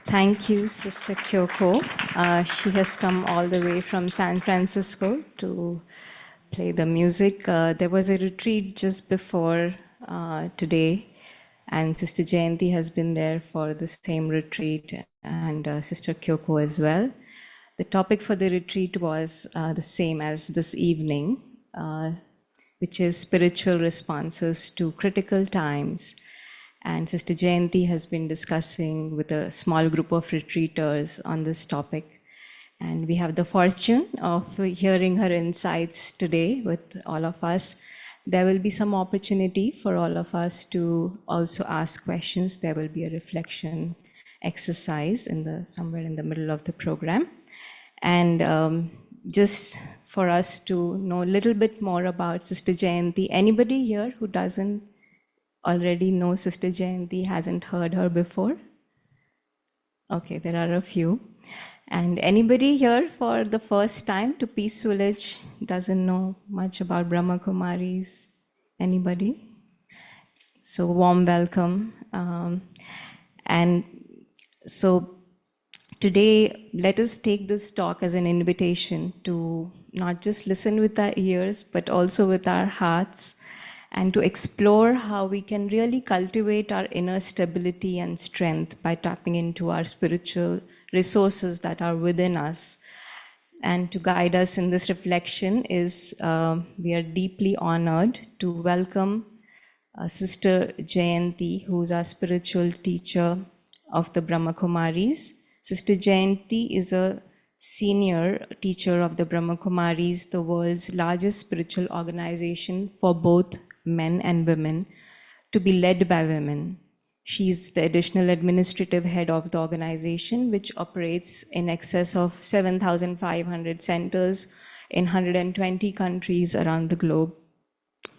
Thank you, Sister Kyoko. She has come all the way from San Francisco to play the music. There was a retreat just before today, and Sister Jayanti has been there for the same retreat, and Sister Kyoko as well. The topic for the retreat was the same as this evening, which is spiritual responses to critical times. And Sister Jayanti has been discussing with a small group of retreaters on this topic. And we have the fortune of hearing her insights today with all of us. There will be some opportunity for all of us to also ask questions. There will be a reflection exercise somewhere in the middle of the program. And just for us to know a little bit more about Sister Jayanti, anybody here who doesn't already know Sister Jayanti, hasn't heard her before? Okay, there are a few. And anybody here for the first time to Peace Village doesn't know much about Brahma Kumaris? Anybody? So warm welcome. And so today, let us take this talk as an invitation to not just listen with our ears, but also with our hearts, and to explore how we can really cultivate our inner stability and strength by tapping into our spiritual resources that are within us. And to guide us in this reflection is we are deeply honored to welcome Sister Jayanti, who's our spiritual teacher of the Brahma Kumaris. Sister Jayanti is a senior teacher of the Brahma Kumaris, the world's largest spiritual organization for both men and women, to be led by women. She's the additional administrative head of the organization, which operates in excess of 7,500 centers in 120 countries around the globe.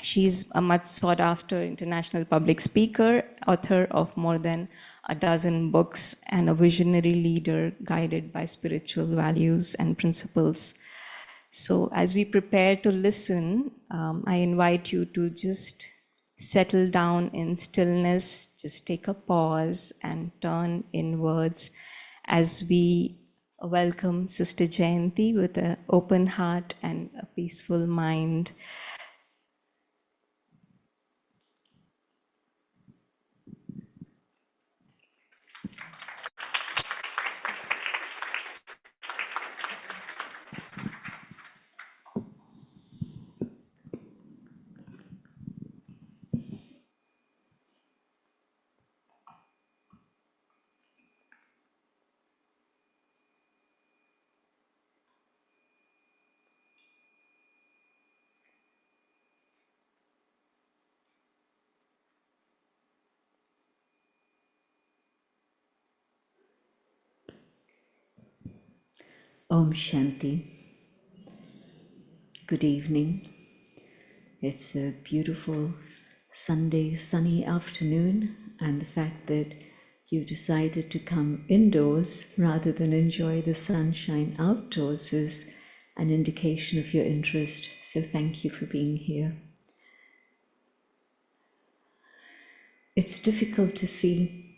She's a much sought after international public speaker, author of more than a dozen books, and a visionary leader guided by spiritual values and principles. So, as we prepare to listen, I invite you to just settle down in stillness, just take a pause and turn inwards as we welcome Sister Jayanti with an open heart and a peaceful mind. Om Shanti. Good evening. It's a beautiful Sunday sunny afternoon, and the fact that you decided to come indoors rather than enjoy the sunshine outdoors is an indication of your interest. So thank you for being here. It's difficult to see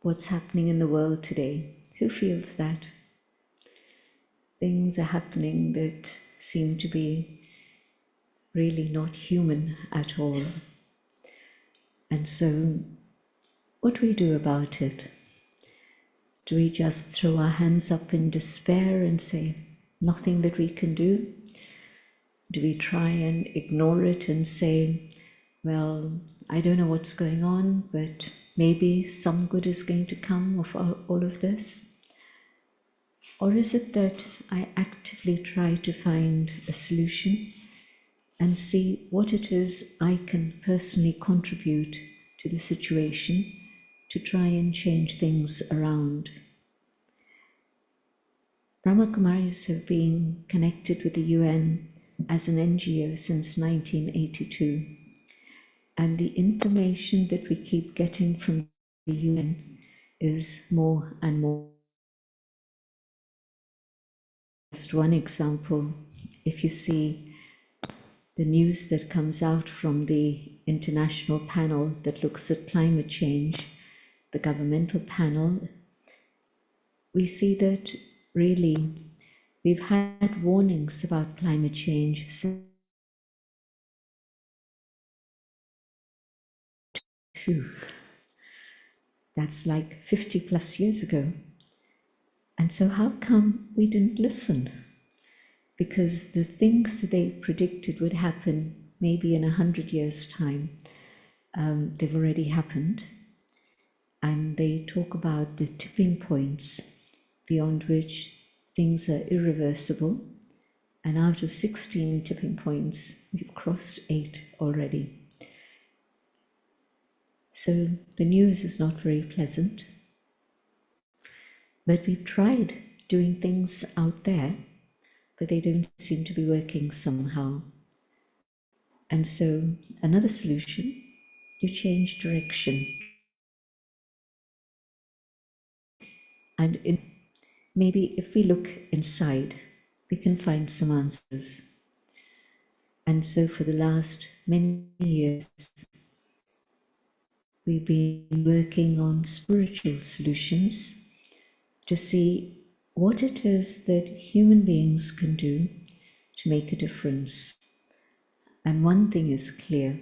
what's happening in the world today. Who feels that? Things are happening that seem to be really not human at all. And so, what do we do about it? Do we just throw our hands up in despair and say, nothing that we can do? Do we try and ignore it and say, well, I don't know what's going on, but maybe some good is going to come of all of this? Or is it that I actively try to find a solution and see what it is I can personally contribute to the situation to try and change things around? Brahma Kumaris have been connected with the UN as an NGO since 1982, and the information that we keep getting from the UN is more and more. Just one example, if you see the news that comes out from the international panel that looks at climate change, the governmental panel, we see that really we've had warnings about climate change since that's like 50 plus years ago. And so how come we didn't listen? Because the things that they predicted would happen maybe in 100 years' time, they've already happened. And they talk about the tipping points beyond which things are irreversible. And out of 16 tipping points, we've crossed 8 already. So the news is not very pleasant. But we've tried doing things out there, but they don't seem to be working somehow. And so another solution, you change direction. And maybe if we look inside, we can find some answers. And so for the last many years, we've been working on spiritual solutions to see what it is that human beings can do to make a difference. And one thing is clear,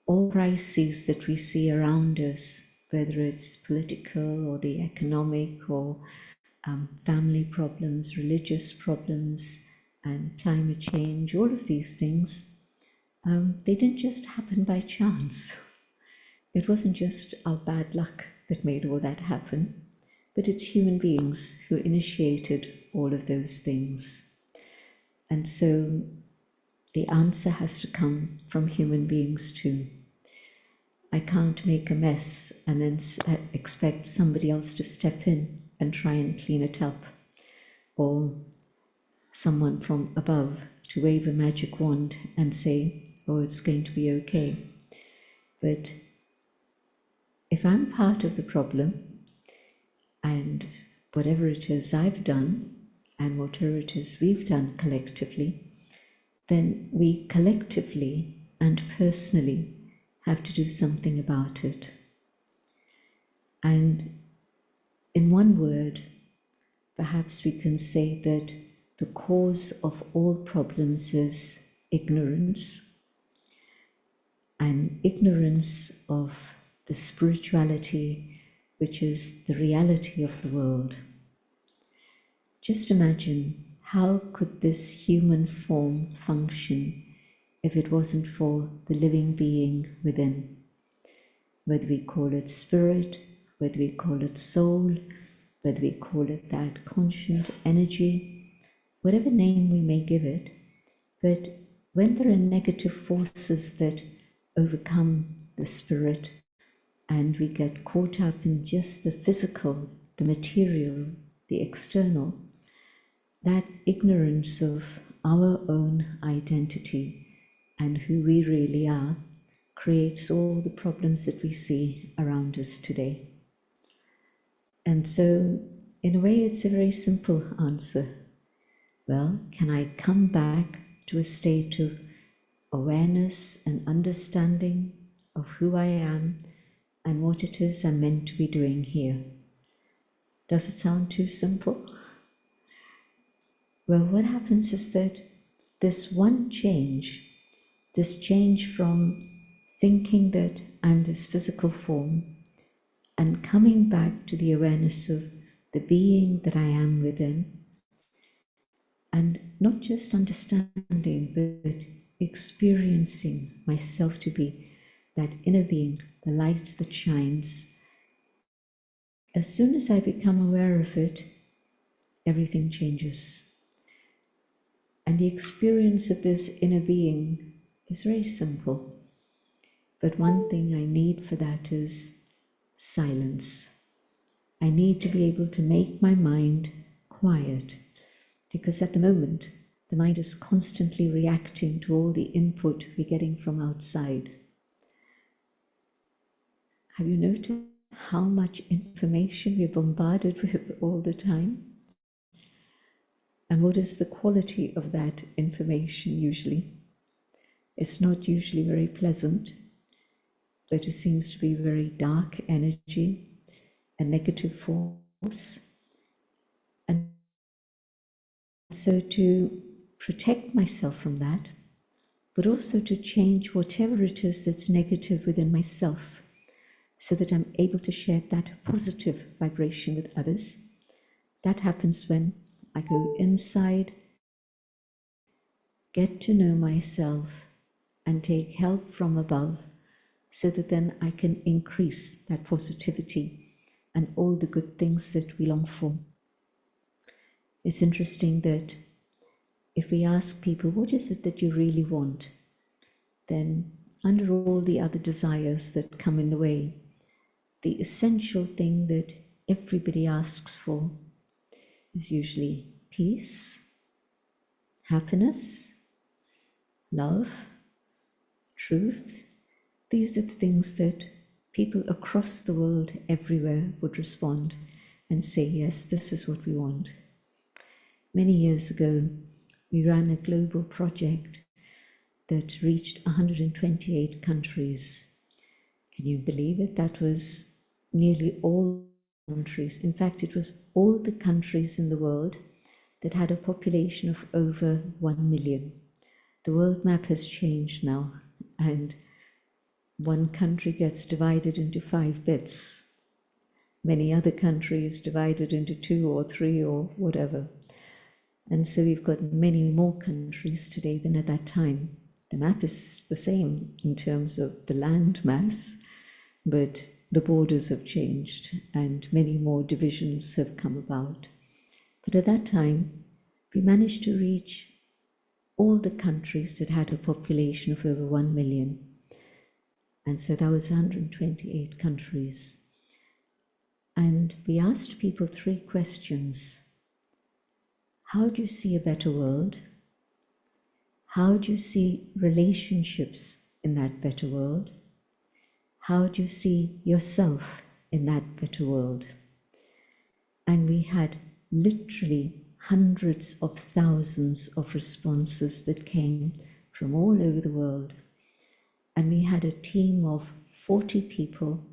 all crises that we see around us, whether it's political or the economic or family problems, religious problems, and climate change, all of these things, they didn't just happen by chance. It wasn't just our bad luck that made all that happen, but it's human beings who initiated all of those things. And so the answer has to come from human beings too. I can't make a mess and then expect somebody else to step in and try and clean it up, or someone from above to wave a magic wand and say, oh, it's going to be okay. But if I'm part of the problem, and whatever it is I've done, and whatever it is we've done collectively, then we collectively and personally have to do something about it. And in one word, perhaps we can say that the cause of all problems is ignorance, and ignorance of the spirituality, which is the reality of the world. Just imagine, how could this human form function if it wasn't for the living being within? Whether we call it spirit, whether we call it soul, whether we call it that conscient energy, whatever name we may give it, but when there are negative forces that overcome the spirit and we get caught up in just the physical, the material, the external, that ignorance of our own identity and who we really are creates all the problems that we see around us today. And so, in a way, it's a very simple answer. Well, can I come back to a state of awareness and understanding of who I am and what it is I'm meant to be doing here? Does it sound too simple? Well, what happens is that this one change, this change from thinking that I'm this physical form and coming back to the awareness of the being that I am within, and not just understanding, but experiencing myself to be that inner being, the light that shines. As soon as I become aware of it, everything changes. And the experience of this inner being is very simple. But one thing I need for that is silence. I need to be able to make my mind quiet, because at the moment, the mind is constantly reacting to all the input we're getting from outside. Have you noticed how much information we're bombarded with all the time? And what is the quality of that information usually? It's not usually very pleasant, but it seems to be very dark energy, a negative force. And so to protect myself from that, but also to change whatever it is that's negative within myself, so that I'm able to share that positive vibration with others. That happens when I go inside, get to know myself, and take help from above, so that then I can increase that positivity and all the good things that we long for. It's interesting that if we ask people, what is it that you really want? Then under all the other desires that come in the way, the essential thing that everybody asks for is usually peace, happiness, love, truth. These are the things that people across the world everywhere would respond and say, yes, this is what we want. Many years ago, we ran a global project that reached 128 countries. Can you believe it? That was nearly all countries. In fact, it was all the countries in the world that had a population of over 1 million. The world map has changed now, and one country gets divided into 5 bits. Many other countries divided into 2 or 3 or whatever. And so we've got many more countries today than at that time. The map is the same in terms of the land mass, but the borders have changed and many more divisions have come about. But at that time, we managed to reach all the countries that had a population of over 1 million. And so that was 128 countries. And we asked people 3 questions. How do you see a better world? How do you see relationships in that better world? How do you see yourself in that better world? And we had literally hundreds of thousands of responses that came from all over the world. And we had a team of 40 people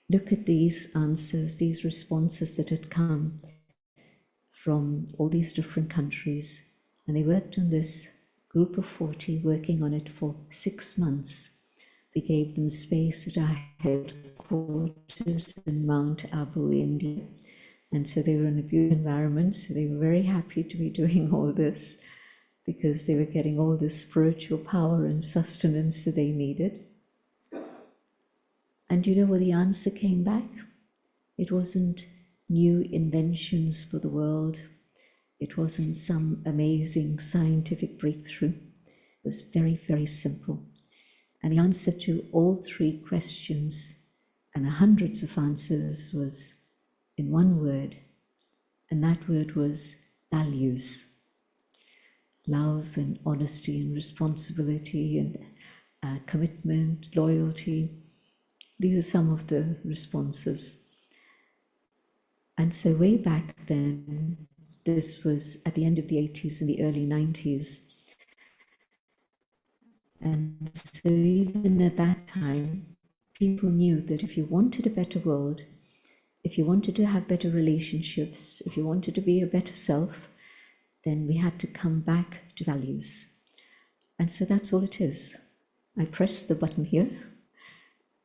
look at these answers, these responses that had come from all these different countries. And they worked on this group of 40, working on it for 6 months. We gave them space at our headquarters in Mount Abu, India. And so they were in a beautiful environment. So they were very happy to be doing all this because they were getting all this spiritual power and sustenance that they needed. And you know what the answer came back? It wasn't new inventions for the world. It wasn't some amazing scientific breakthrough. It was very, very simple. And the answer to all 3 questions and the hundreds of answers was in one word, and that word was values. Love and honesty and responsibility and commitment, loyalty. These are some of the responses. And so way back then, this was at the end of the 80s and the early 90s. And so even at that time, people knew that if you wanted a better world, if you wanted to have better relationships, if you wanted to be a better self, then we had to come back to values. And so that's all it is. I press the button here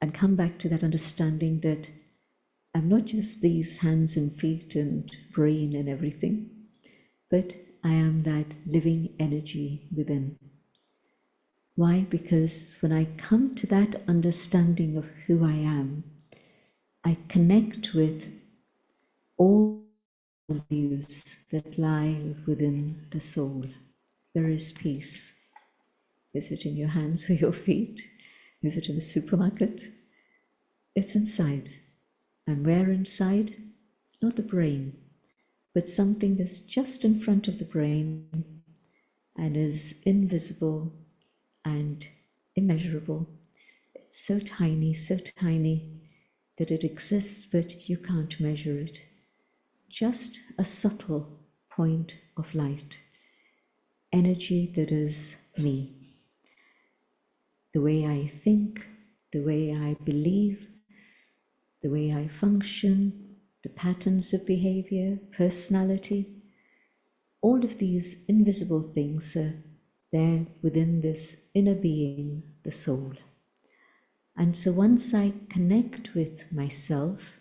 and come back to that understanding that I'm not just these hands and feet and brain and everything, but I am that living energy within. Why? Because when I come to that understanding of who I am, I connect with all values that lie within the soul. There is peace. Is it in your hands or your feet? Is it in the supermarket? It's inside. And where inside? Not the brain, but something that's just in front of the brain and is invisible and immeasurable. It's so tiny that it exists, but you can't measure it. Just a subtle point of light, energy that is me. The way I think, the way I believe, the way I function, the patterns of behavior, personality, all of these invisible things are there within this inner being, the soul. And so once I connect with myself,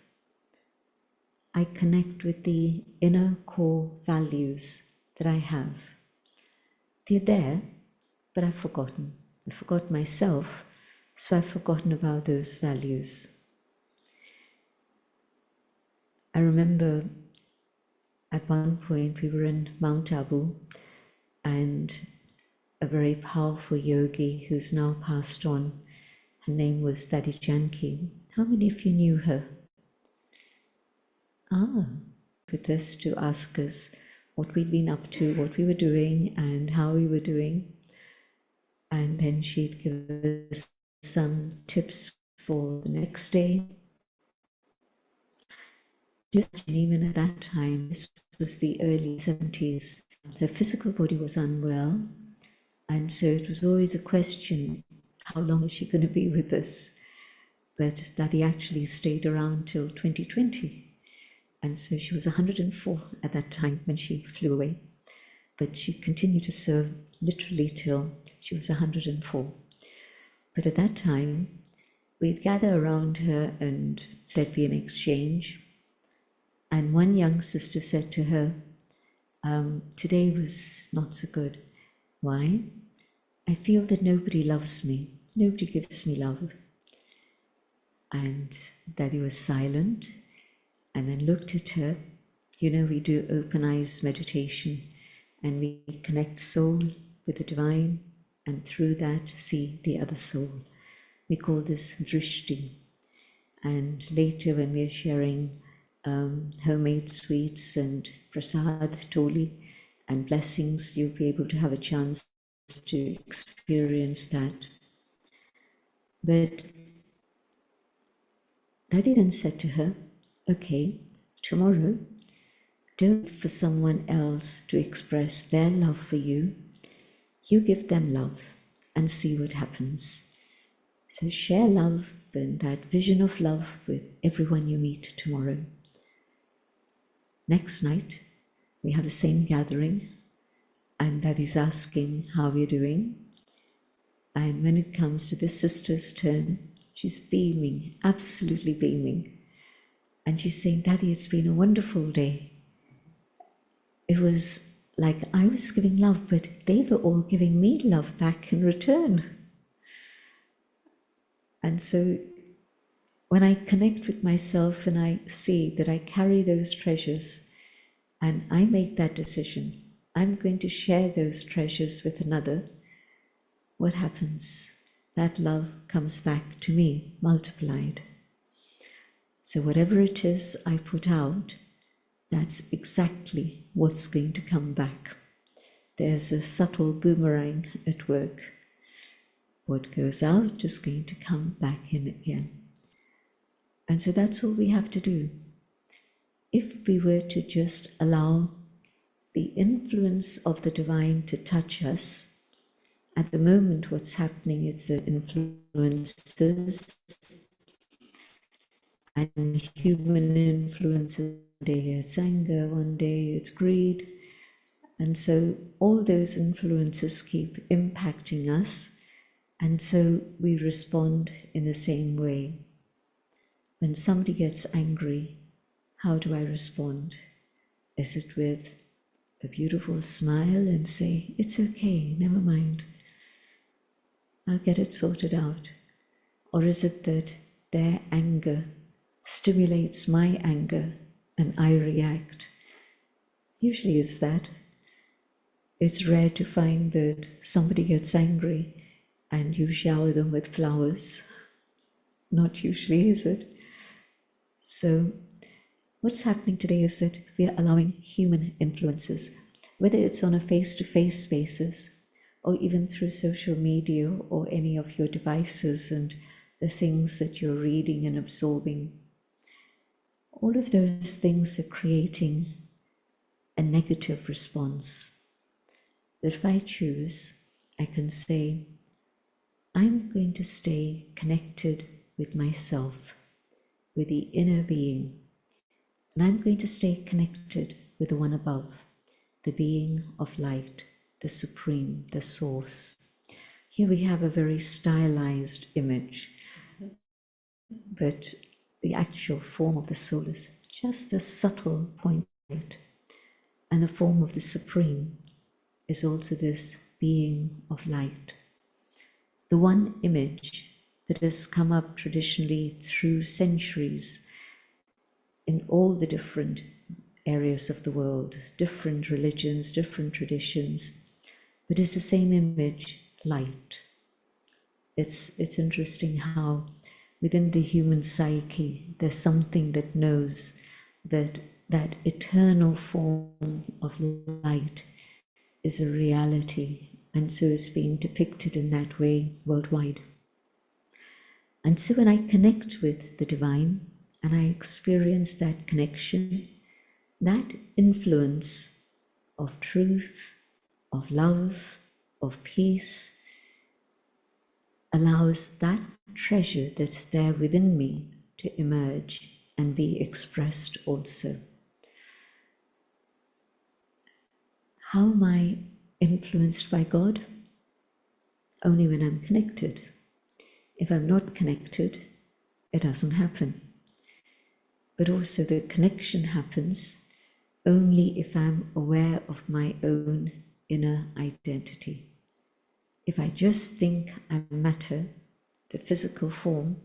I connect with the inner core values that I have. They're there, but I've forgotten. I forgot myself, so I've forgotten about those values. I remember at one point we were in Mount Abu, and a very powerful yogi who's now passed on, her name was Dadi Janki. How many of you knew her? With us to ask us what we'd been up to, what we were doing, and how we were doing. And then she'd give us some tips for the next day. Just even at that time, this was the early 70s, her physical body was unwell, and so it was always a question, how long is she going to be with us? But Dadi actually stayed around till 2020. And so she was 104 at that time when she flew away. but she continued to serve literally till she was 104. But at that time, we'd gather around her and there'd be an exchange. And one young sister said to her, today was not so good. Why? I feel that nobody loves me. Nobody gives me love. And Daddy was silent and then looked at her. You know, we do open eyes meditation and we connect soul with the divine and through that see the other soul. We call this drishti. And later when we're sharing homemade sweets and prasad, tholi, and blessings, you'll be able to have a chance to experience that. But Daddy then said to her, okay, tomorrow, don't wait for someone else to express their love for you. You give them love and see what happens. So share love and that vision of love with everyone you meet tomorrow. Next night, we have the same gathering, and Daddy's asking how we're doing. And when it comes to this sister's turn, she's beaming, absolutely beaming. And she's saying, Daddy, it's been a wonderful day. It was like I was giving love, but they were all giving me love back in return. And so when I connect with myself and I see that I carry those treasures and I make that decision, I'm going to share those treasures with another, what happens? That love comes back to me, multiplied. So whatever it is I put out, that's exactly what's going to come back. There's a subtle boomerang at work. What goes out is going to come back in again. And so that's all we have to do. If we were to just allow the influence of the divine to touch us, at the moment what's happening is the influences and human influences. One day it's anger, one day it's greed. And so all those influences keep impacting us, and so we respond in the same way. When somebody gets angry, how do I respond? Is it with a beautiful smile and say, it's okay, never mind, I'll get it sorted out? Or is it that their anger stimulates my anger and I react? Usually it's that. It's rare to find that somebody gets angry and you shower them with flowers. Not usually, is it? So what's happening today is that we are allowing human influences, whether it's on a face-to-face basis or even through social media or any of your devices and the things that you're reading and absorbing. All of those things are creating a negative response. That if I choose, I can say, I'm going to stay connected with myself, with the inner being, and I'm going to stay connected with the one above, the being of light, the supreme, the source. Here we have a very stylized image, but the actual form of the soul is just a subtle point. And the form of the supreme is also this being of light. The one image that has come up traditionally through centuries in all the different areas of the world, different religions, different traditions, but it's the same image, light. It's interesting how within the human psyche there's something that knows that that eternal form of light is a reality, and so it's being depicted in that way worldwide. And so when I connect with the divine and I experience that connection, that influence of truth, of love, of peace, allows that treasure that's there within me to emerge and be expressed also. How am I influenced by God? Only when I'm connected. If I'm not connected, it doesn't happen. But also the connection happens only if I'm aware of my own inner identity. If I just think I'm matter, the physical form,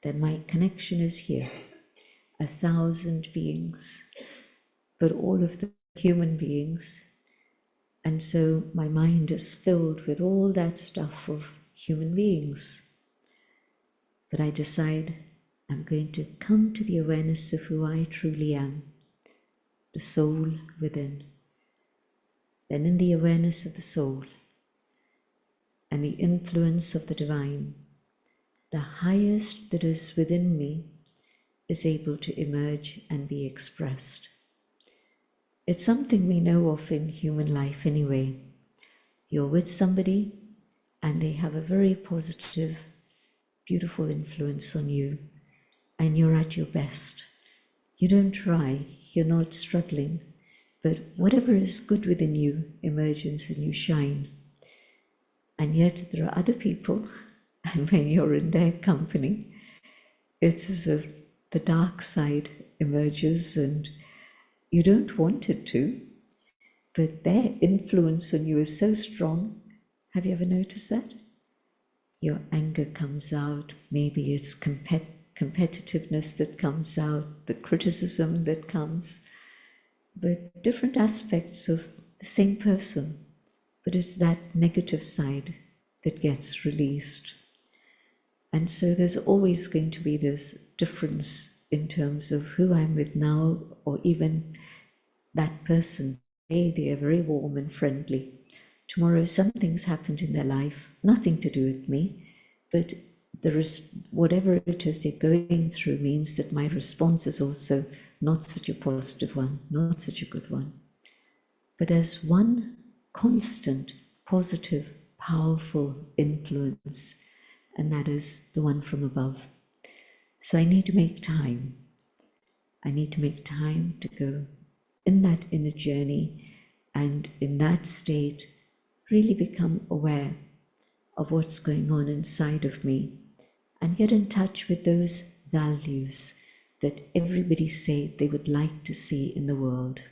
then my connection is here. 1,000 beings, but all of the human beings. And so my mind is filled with all that stuff of human beings. But I decide I'm going to come to the awareness of who I truly am, the soul within. Then in the awareness of the soul and the influence of the divine, the highest that is within me is able to emerge and be expressed. It's something we know of in human life anyway. You're with somebody and they have a very positive, beautiful influence on you, and you're at your best. You don't try, you're not struggling, but whatever is good within you emerges and you shine. And yet there are other people, and when you're in their company, it's as if the dark side emerges and you don't want it to, but their influence on you is so strong. Have you ever noticed that? Your anger comes out, maybe it's competitiveness that comes out, the criticism that comes, but different aspects of the same person, but it's that negative side that gets released. And so there's always going to be this difference in terms of who I'm with now, or even that person. Today they are very warm and friendly. Tomorrow something's happened in their life, nothing to do with me, but whatever it is they're going through means that my response is also not such a positive one, not such a good one. But there's one constant, positive, powerful influence, and that is the one from above. So I need to make time. I need to make time to go in that inner journey and in that state really become aware of what's going on inside of me and get in touch with those values that everybody say they would like to see in the world.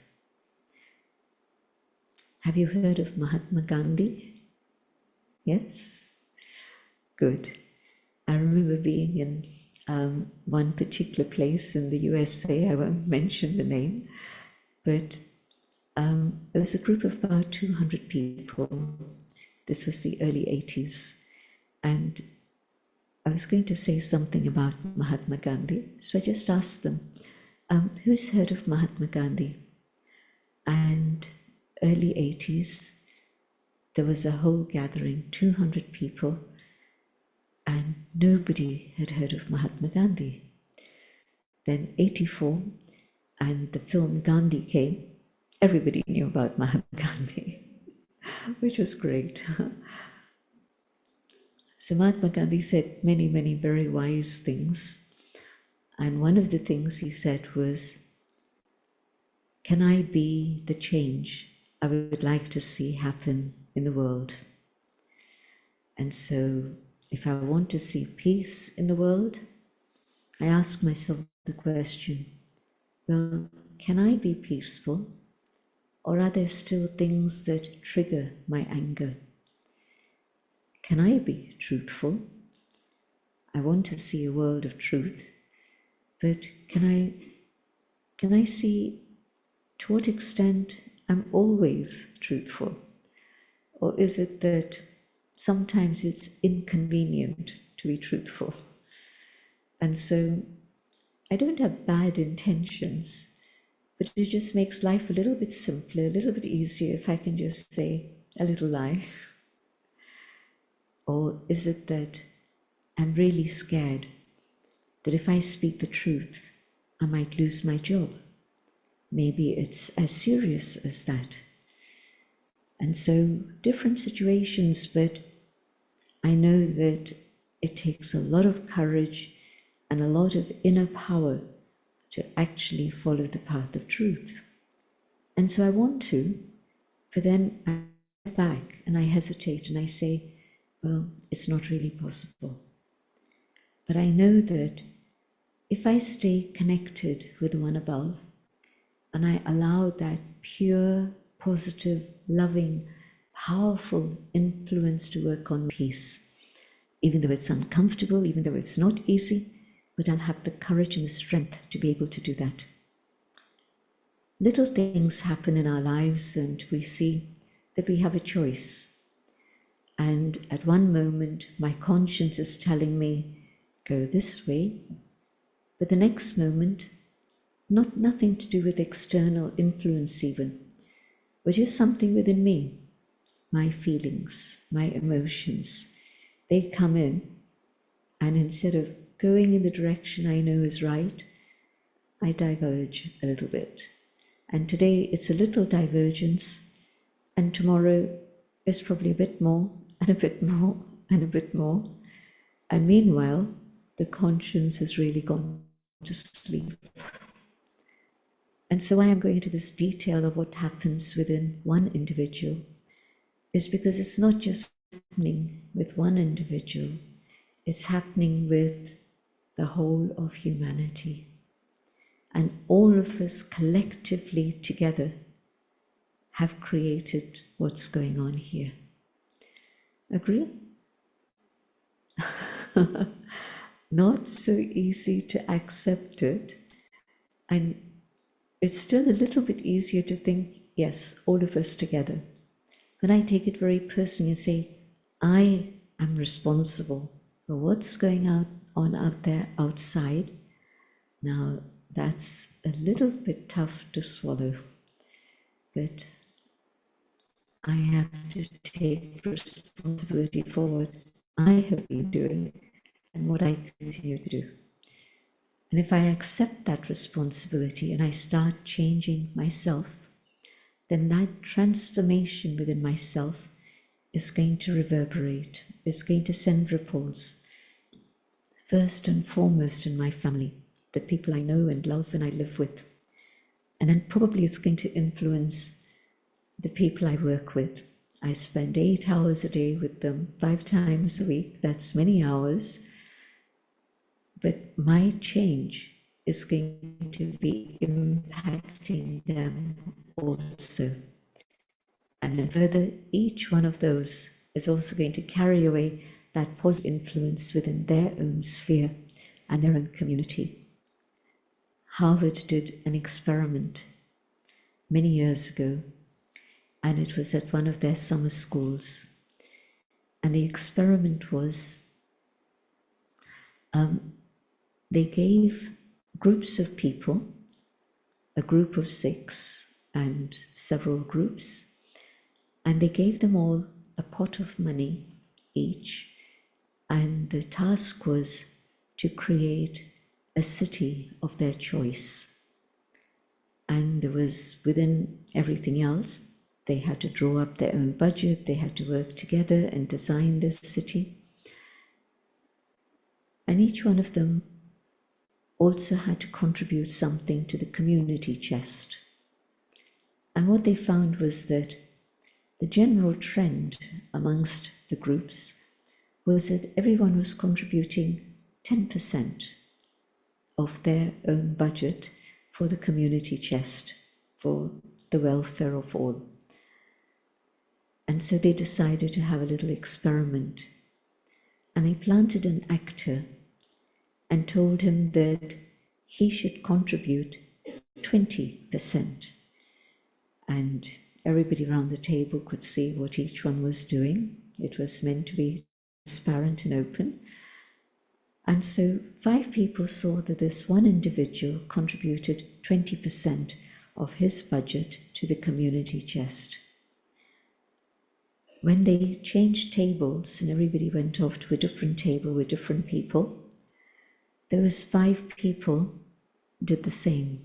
Have you heard of Mahatma Gandhi? Yes? Good. I remember being in one particular place in the USA, I won't mention the name, but it was a group of about 200 people. This was the early 80s. And I was going to say something about Mahatma Gandhi. So I just asked them, who's heard of Mahatma Gandhi? And early 80s, there was a whole gathering, 200 people, and nobody had heard of Mahatma Gandhi. Then 84, and the film Gandhi came, everybody knew about Mahatma Gandhi, which was great. So Mahatma Gandhi said many, many very wise things. And one of the things he said was, can I be the change I would like to see happen in the world? And so if I want to see peace in the world, I ask myself the question, well, can I be peaceful? Or are there still things that trigger my anger? Can I be truthful? I want to see a world of truth, but can I see to what extent I'm always truthful? Or is it that sometimes it's inconvenient to be truthful? And so I don't have bad intentions, but it just makes life a little bit simpler, a little bit easier if I can just say a little lie. Or is it that I'm really scared that if I speak the truth, I might lose my job? Maybe it's as serious as that. And so different situations, but I know that it takes a lot of courage and a lot of inner power to actually follow the path of truth. And so I want to, But then I step back and I hesitate and I say, well, it's not really possible. But I know that if I stay connected with the one above and I allow that pure, positive, loving, powerful influence to work on peace, even though it's uncomfortable, even though it's not easy, but I'll have the courage and the strength to be able to do that. Little things happen in our lives and we see that we have a choice. And at one moment, my conscience is telling me, go this way. But the next moment, nothing to do with external influence even, but just something within me, my feelings, my emotions. They come in, and instead of going in the direction I know is right, I diverge a little bit. And today it's a little divergence, and tomorrow it's probably a bit more, and a bit more, and a bit more. And meanwhile, the conscience has really gone to sleep. And so why I'm going into this detail of what happens within one individual is because it's not just happening with one individual, it's happening with the whole of humanity. And all of us collectively together have created what's going on here. Agree? Not so easy to accept it. And it's still a little bit easier to think, yes, all of us together. But I take it very personally and say, I am responsible for what's going on out there outside. Now, that's a little bit tough to swallow, but I have to take responsibility for what I have been doing and what I continue to do. And if I accept that responsibility and I start changing myself, then that transformation within myself is going to reverberate, is going to send ripples, first and foremost in my family, the people I know and love and I live with. And then probably it's going to influence the people I work with. I spend 8 hours a day with them, 5 times a week. That's many hours. But my change is going to be impacting them also. And then further, each one of those is also going to carry away that positive influence within their own sphere and their own community. Harvard did an experiment many years ago, and it was at one of their summer schools. And the experiment was they gave groups of people, a group of 6 and several groups, and they gave them all a pot of money each, and the task was to create a city of their choice. And there was, within everything else, they had to draw up their own budget, they had to work together and design this city. And each one of them also had to contribute something to the community chest. And what they found was that the general trend amongst the groups was that everyone was contributing 10% of their own budget for the community chest, for the welfare of all. And so they decided to have a little experiment. And they planted an actor and told him that he should contribute 20%. And everybody around the table could see what each one was doing. It was meant to be transparent and open. And so 5 people saw that this one individual contributed 20% of his budget to the community chest. When they changed tables and everybody went off to a different table with different people, those 5 people did the same.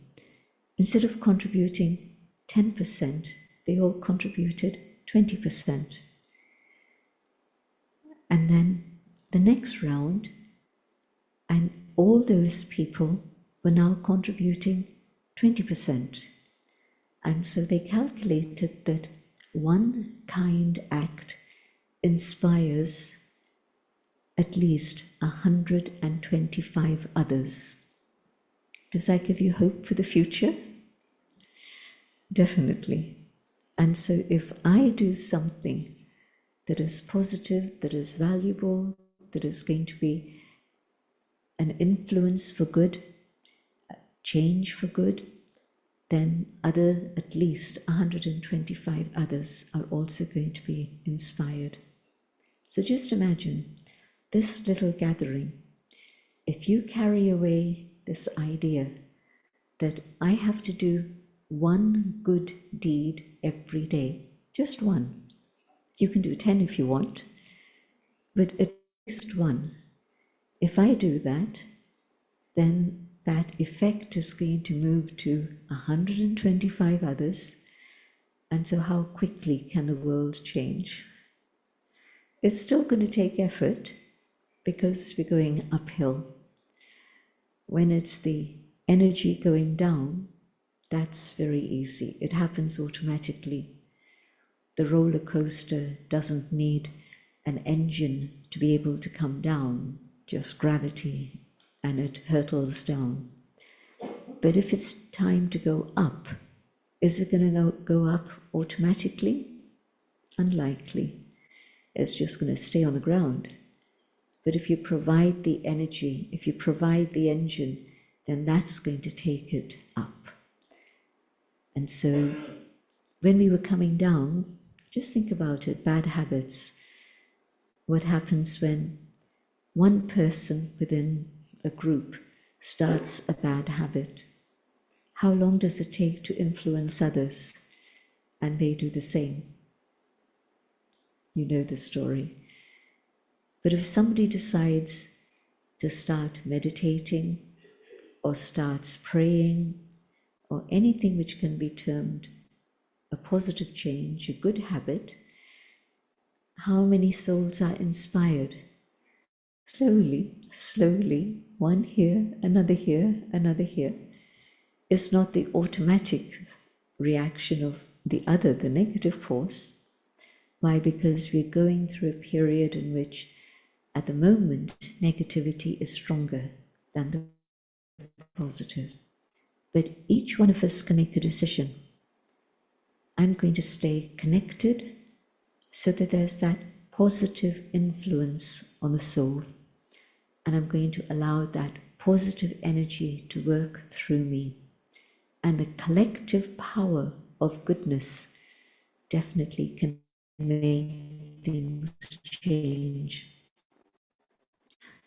Instead of contributing 10%, they all contributed 20%. And then the next round, and all those people were now contributing 20%. And so they calculated that one kind act inspires at least 125 others. Does that give you hope for the future? Definitely. And so if I do something that is positive, that is valuable, that is going to be an influence for good, change for good, then at least 125 others are also going to be inspired. So just imagine this little gathering. If you carry away this idea that I have to do one good deed every day, just one. You can do 10 if you want, but at least one. If I do that, then that effect is going to move to 125 others. And so how quickly can the world change? It's still going to take effort because we're going uphill. When it's the energy going down, that's very easy. It happens automatically. The roller coaster doesn't need an engine to be able to come down, just gravity, and it hurtles down. But if it's time to go up, is it going to go up automatically? Unlikely. It's just going to stay on the ground. But if you provide the energy, if you provide the engine, then that's going to take it up. And so when we were coming down, just think about it, bad habits. What happens when one person within a group starts a bad habit? How long does it take to influence others? And they do the same. You know the story. But if somebody decides to start meditating or starts praying or anything which can be termed a positive change, a good habit, how many souls are inspired? Slowly, slowly, one here, another here, another here. It's not the automatic reaction of the other, the negative force. Why? Because we're going through a period in which, at the moment, negativity is stronger than the positive. But each one of us can make a decision. I'm going to stay connected so that there's that positive influence on the soul. And I'm going to allow that positive energy to work through me. And the collective power of goodness definitely can make things change.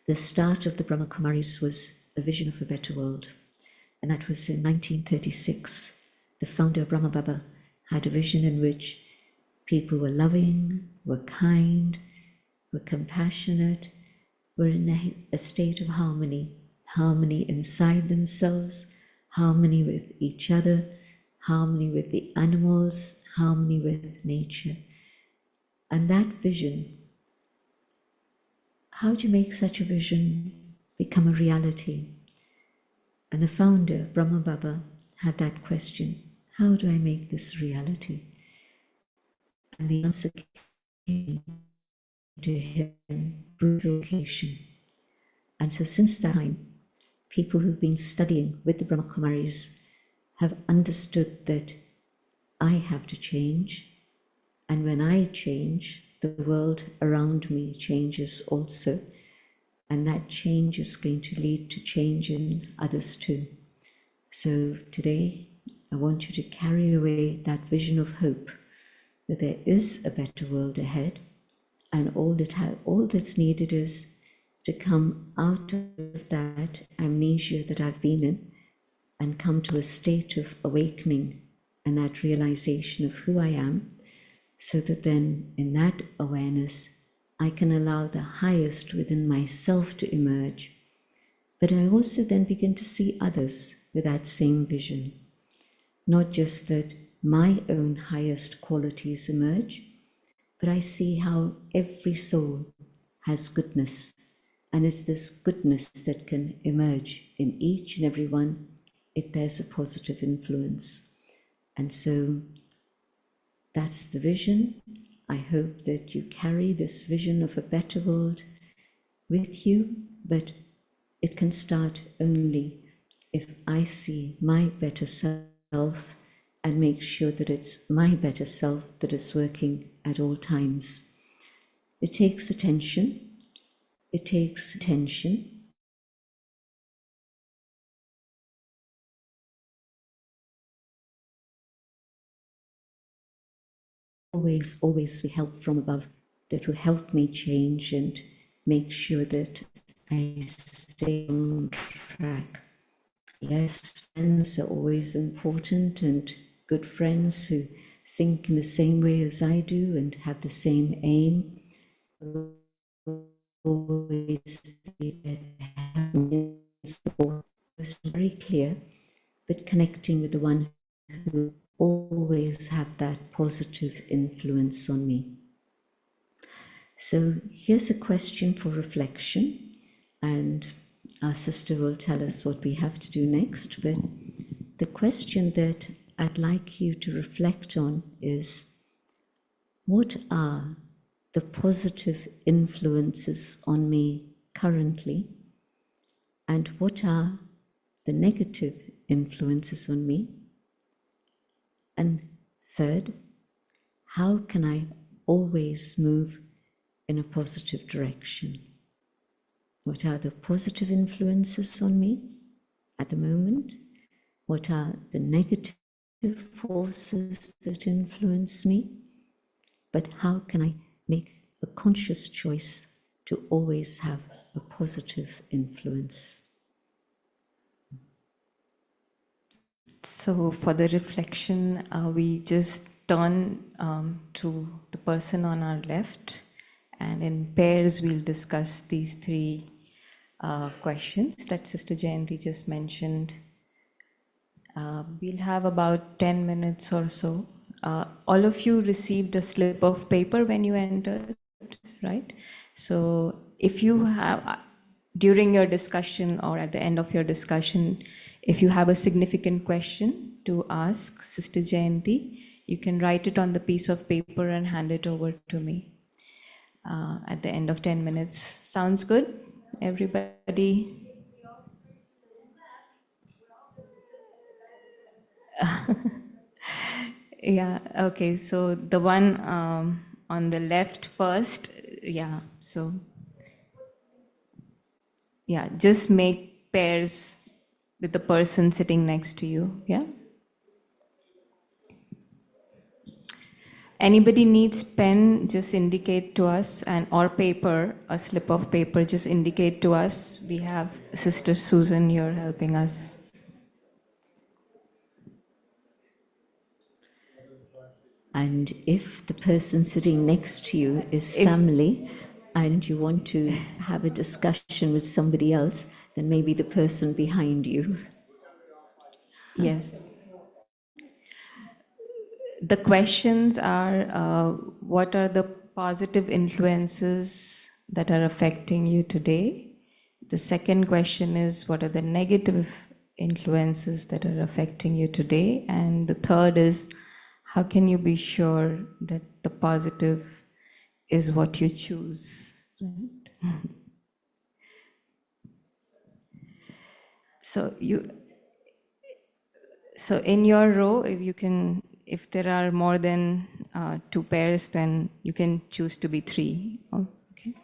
The start of the Brahma Kumaris was a vision of a better world. And that was in 1936. The founder, Brahma Baba, had a vision in which people were loving, were kind, were compassionate, were in a state of harmony, harmony inside themselves, harmony with each other, harmony with the animals, harmony with nature. And that vision, how do you make such a vision become a reality? And the founder, Brahma Baba, had that question, how do I make this reality? And the answer came to him, purification. And so since that time, people who've been studying with the Brahma Kumaris have understood that I have to change, and when I change, the world around me changes also, and that change is going to lead to change in others too. So today, I want you to carry away that vision of hope, that there is a better world ahead, and all that's needed is to come out of that amnesia that I've been in and come to a state of awakening and that realization of who I am, so that then in that awareness, I can allow the highest within myself to emerge. But I also then begin to see others with that same vision. Not just that my own highest qualities emerge, but I see how every soul has goodness. And it's this goodness that can emerge in each and every one if there's a positive influence. And so That's the vision. I hope that you carry this vision of a better world with you, but it can start only if I see my better self and make sure that it's my better self that is working at all times. It takes attention. It takes attention. Always be help from above that will help me change and make sure that I stay on track. Yes, friends are always important, and good friends who think in the same way as I do and have the same aim will always be very clear, but connecting with the one who always have that positive influence on me. So here's a question for reflection, and our sister will tell us what we have to do next. But the question that I'd like you to reflect on is, what are the positive influences on me currently, and what are the negative influences on me? And third, how can I always move in a positive direction? What are the positive influences on me at the moment? What are the negative forces that influence me? But how can I make a conscious choice to always have a positive influence? So for the reflection, we just turn to the person on our left, and in pairs we'll discuss these three questions that Sister Jayanti just mentioned. We'll have about 10 minutes or so. All of you received a slip of paper when you entered, right? So if you have, during your discussion or at the end of your discussion, if you have a significant question to ask Sister Jayanti, you can write it on the piece of paper and hand it over to me at the end of 10 minutes. Sounds good, everybody? Yeah, okay, so the one on the left first, yeah, so yeah, just make pairs with the person sitting next to you, yeah? Anybody needs pen, just indicate to us, and or paper, a slip of paper, just indicate to us. We have Sister Susan here helping us. And if the person sitting next to you is family and you want to have a discussion with somebody else, then maybe the person behind you. Yes. The questions are, what are the positive influences that are affecting you today? The second question is, what are the negative influences that are affecting you today? And the third is, how can you be sure that the positive is what you choose? Right? So so in your row, if you can, if there are more than two pairs, then you can choose to be three. Oh, okay.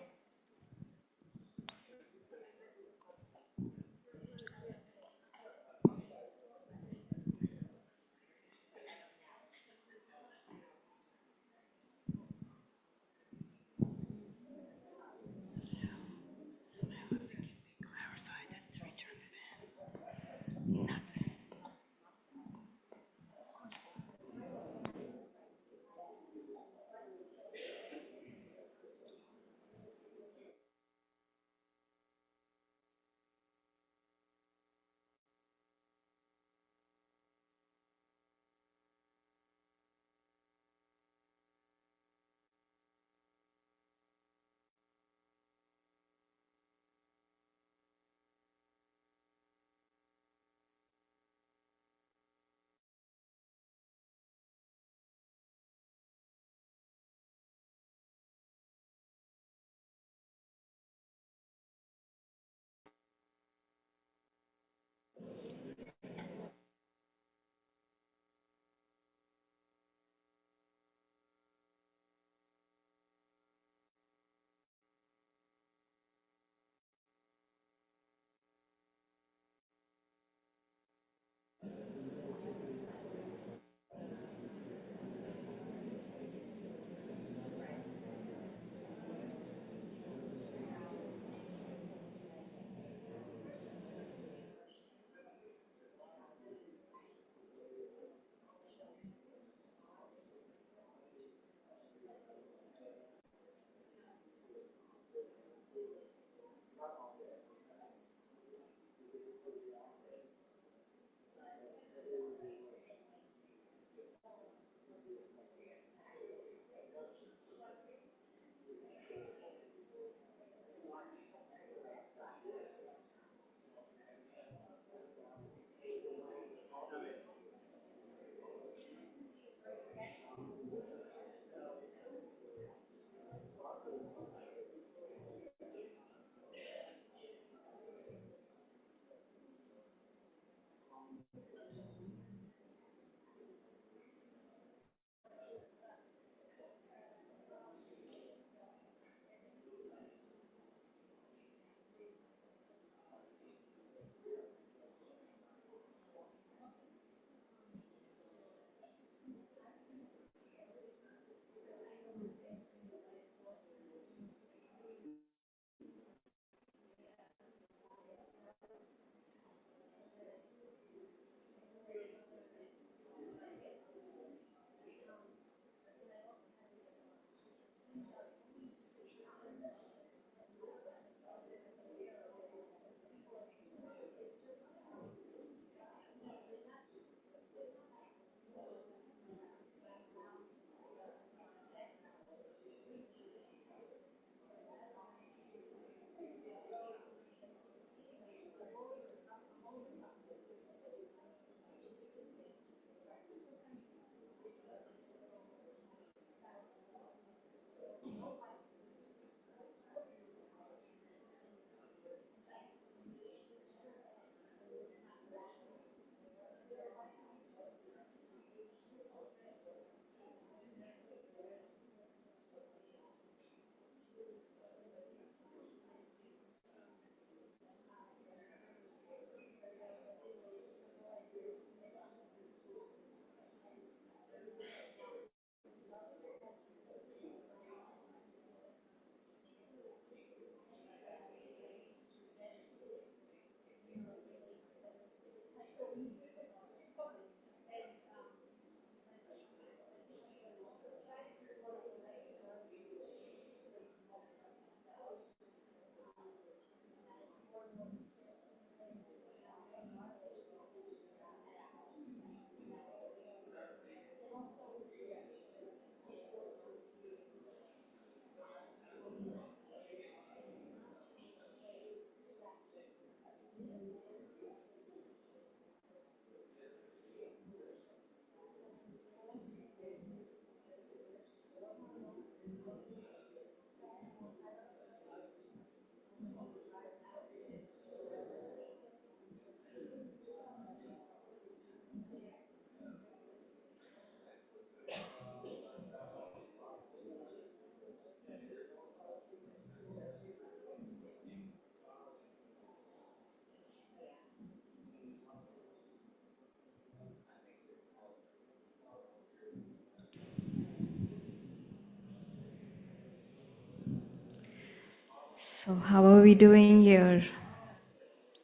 So, how are we doing here?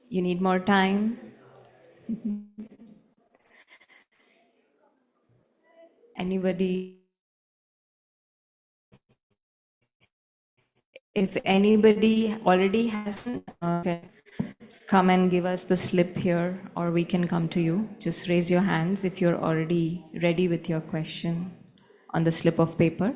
You need more time? Anybody? If anybody already hasn't, can come and give us the slip here, or we can come to you. Just raise your hands if you're already ready with your question on the slip of paper.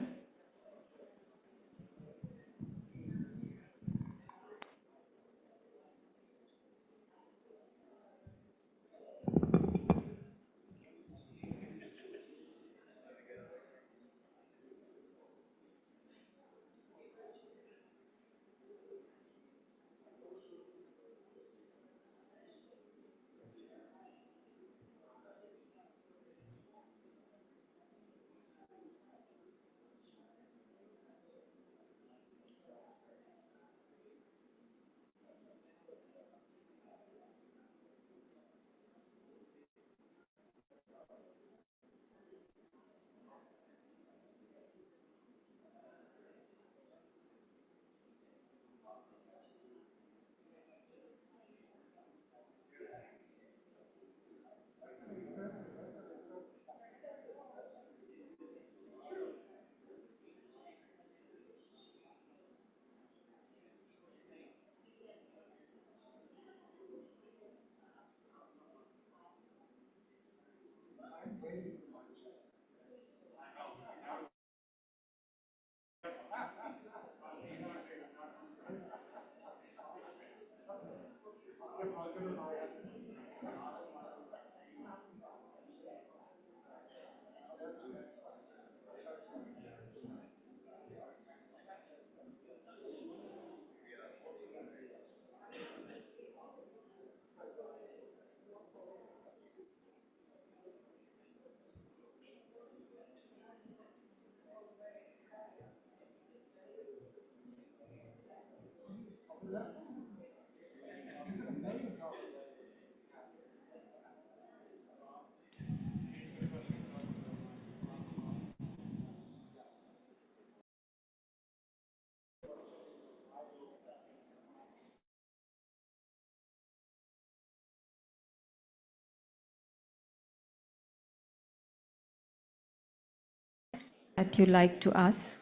That you like to ask,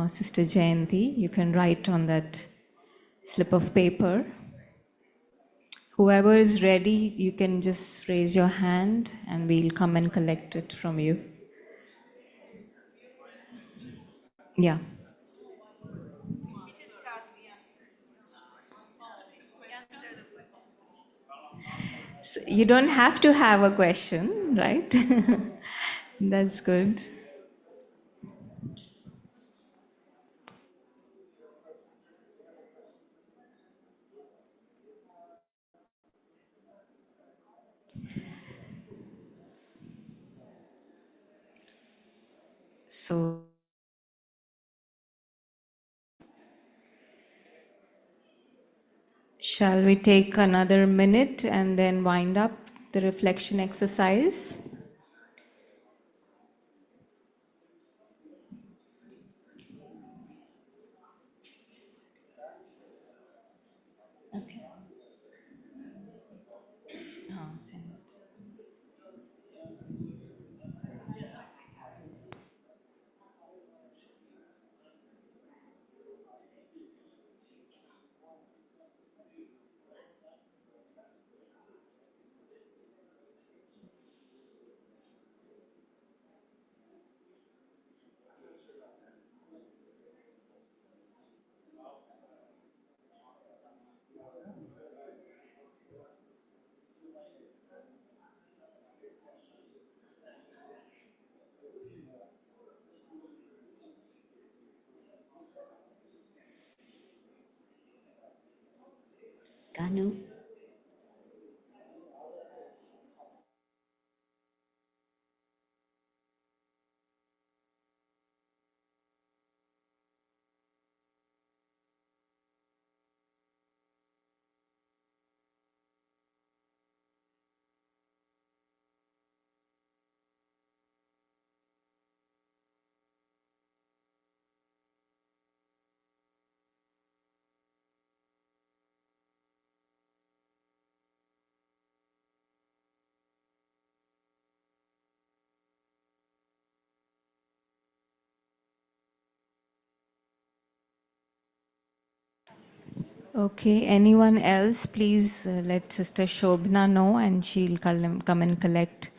Sister Jayanti, you can write on that slip of paper. Whoever is ready, you can just raise your hand and we'll come and collect it from you. Yeah. So you don't have to have a question, right? That's good. So, shall we take another minute and then wind up the reflection exercise? Okay. Send it. Kanu. Okay, anyone else, please let Sister Shobna know and she'll come and collect.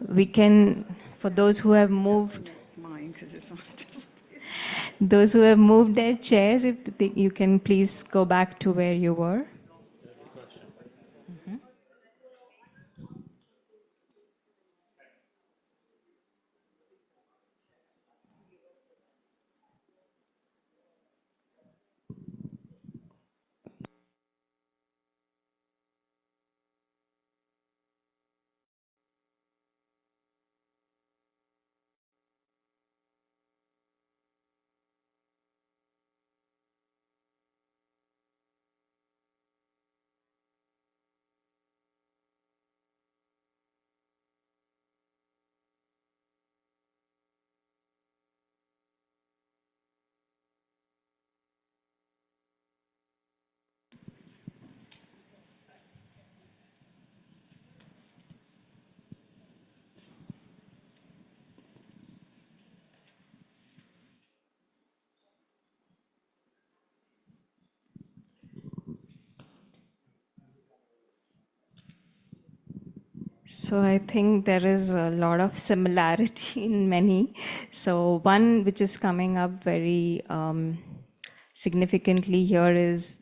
We can, for those who have moved, It's mine because it's not. those who have moved their chairs, if you can please go back to where you were. So I think there is a lot of similarity in many. So one which is coming up very significantly here is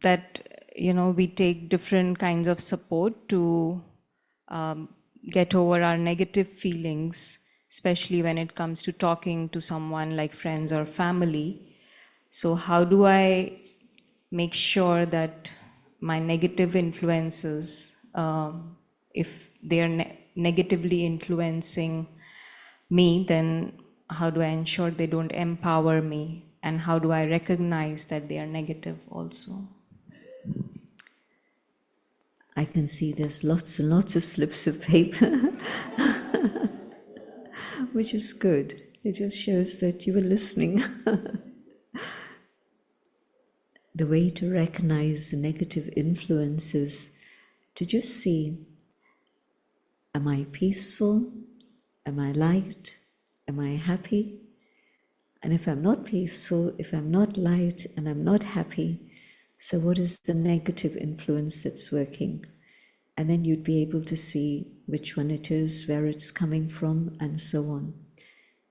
that we take different kinds of support to um, get over our negative feelings, especially when it comes to talking to someone like friends or family. So how do I make sure that my negative influences, if they are negatively influencing me, then how do I ensure they don't empower me? And how do I recognize that they are negative also? I can see there's lots and lots of slips of paper, which is good. It just shows that you were listening. The way to recognize the negative influences, to just see, am I peaceful? Am I light? Am I happy? And if I'm not peaceful, if I'm not light, and I'm not happy, so what is the negative influence that's working? And then you'd be able to see which one it is, where it's coming from, and so on.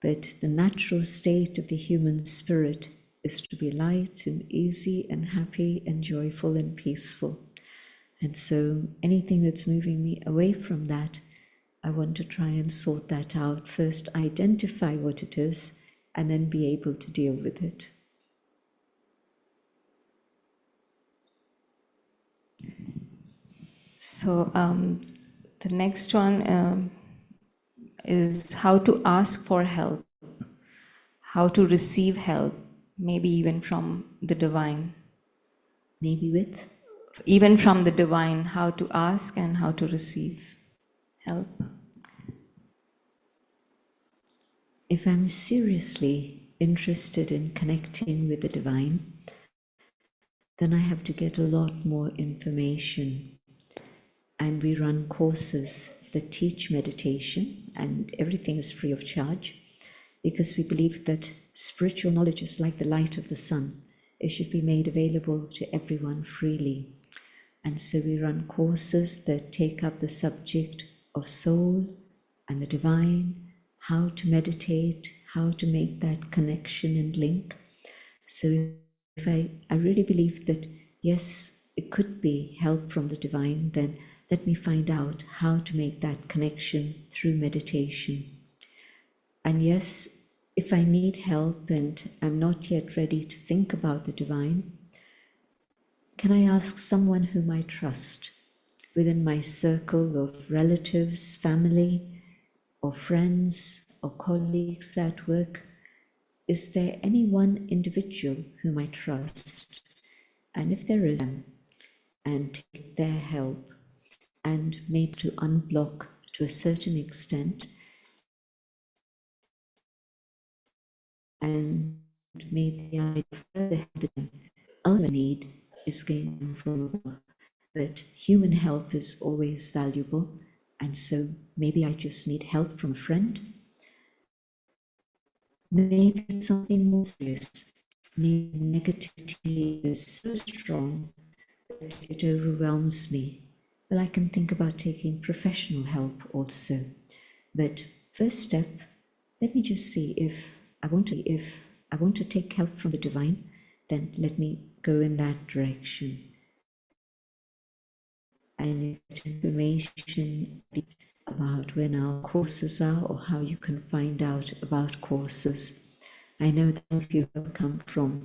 But the natural state of the human spirit is to be light and easy and happy and joyful and peaceful. And so anything that's moving me away from that, I want to try and sort that out. First, identify what it is, and then be able to deal with it. So the next one is how to ask for help, how to receive help, maybe even from the divine. Maybe with? Even from the divine, how to ask and how to receive help. If I'm seriously interested in connecting with the divine, then I have to get a lot more information. And we run courses that teach meditation, and everything is free of charge, because we believe that spiritual knowledge is like the light of the sun. It should be made available to everyone freely. And so we run courses that take up the subject of soul and the divine, how to meditate, how to make that connection and link. So if I really believe that, yes, it could be help from the divine, then let me find out how to make that connection through meditation. And yes, if I need help and I'm not yet ready to think about the divine, can I ask someone whom I trust within my circle of relatives, family, or friends, or colleagues at work? Is there any one individual whom I trust? And if there is, and take their help and maybe to unblock to a certain extent, and maybe I further help them. Ultimate need is gained from above, but human help is always valuable, and so maybe I just need help from a friend. Maybe it's something more serious. maybe negativity is so strong that it overwhelms me. Well, I can think about taking professional help also. But first step, let me just see if I want to take help from the divine, then let me go in that direction. And information about when our courses are or how you can find out about courses. I know that some of you have come from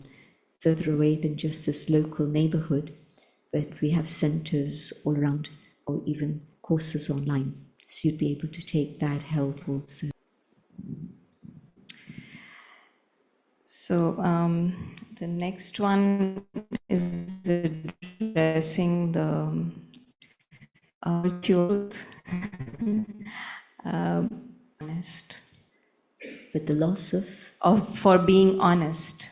further away than just this local neighborhood, but we have centers all around or even courses online. So you'd be able to take that help also. So the next one is addressing the truth. Honest. With the loss of For being honest.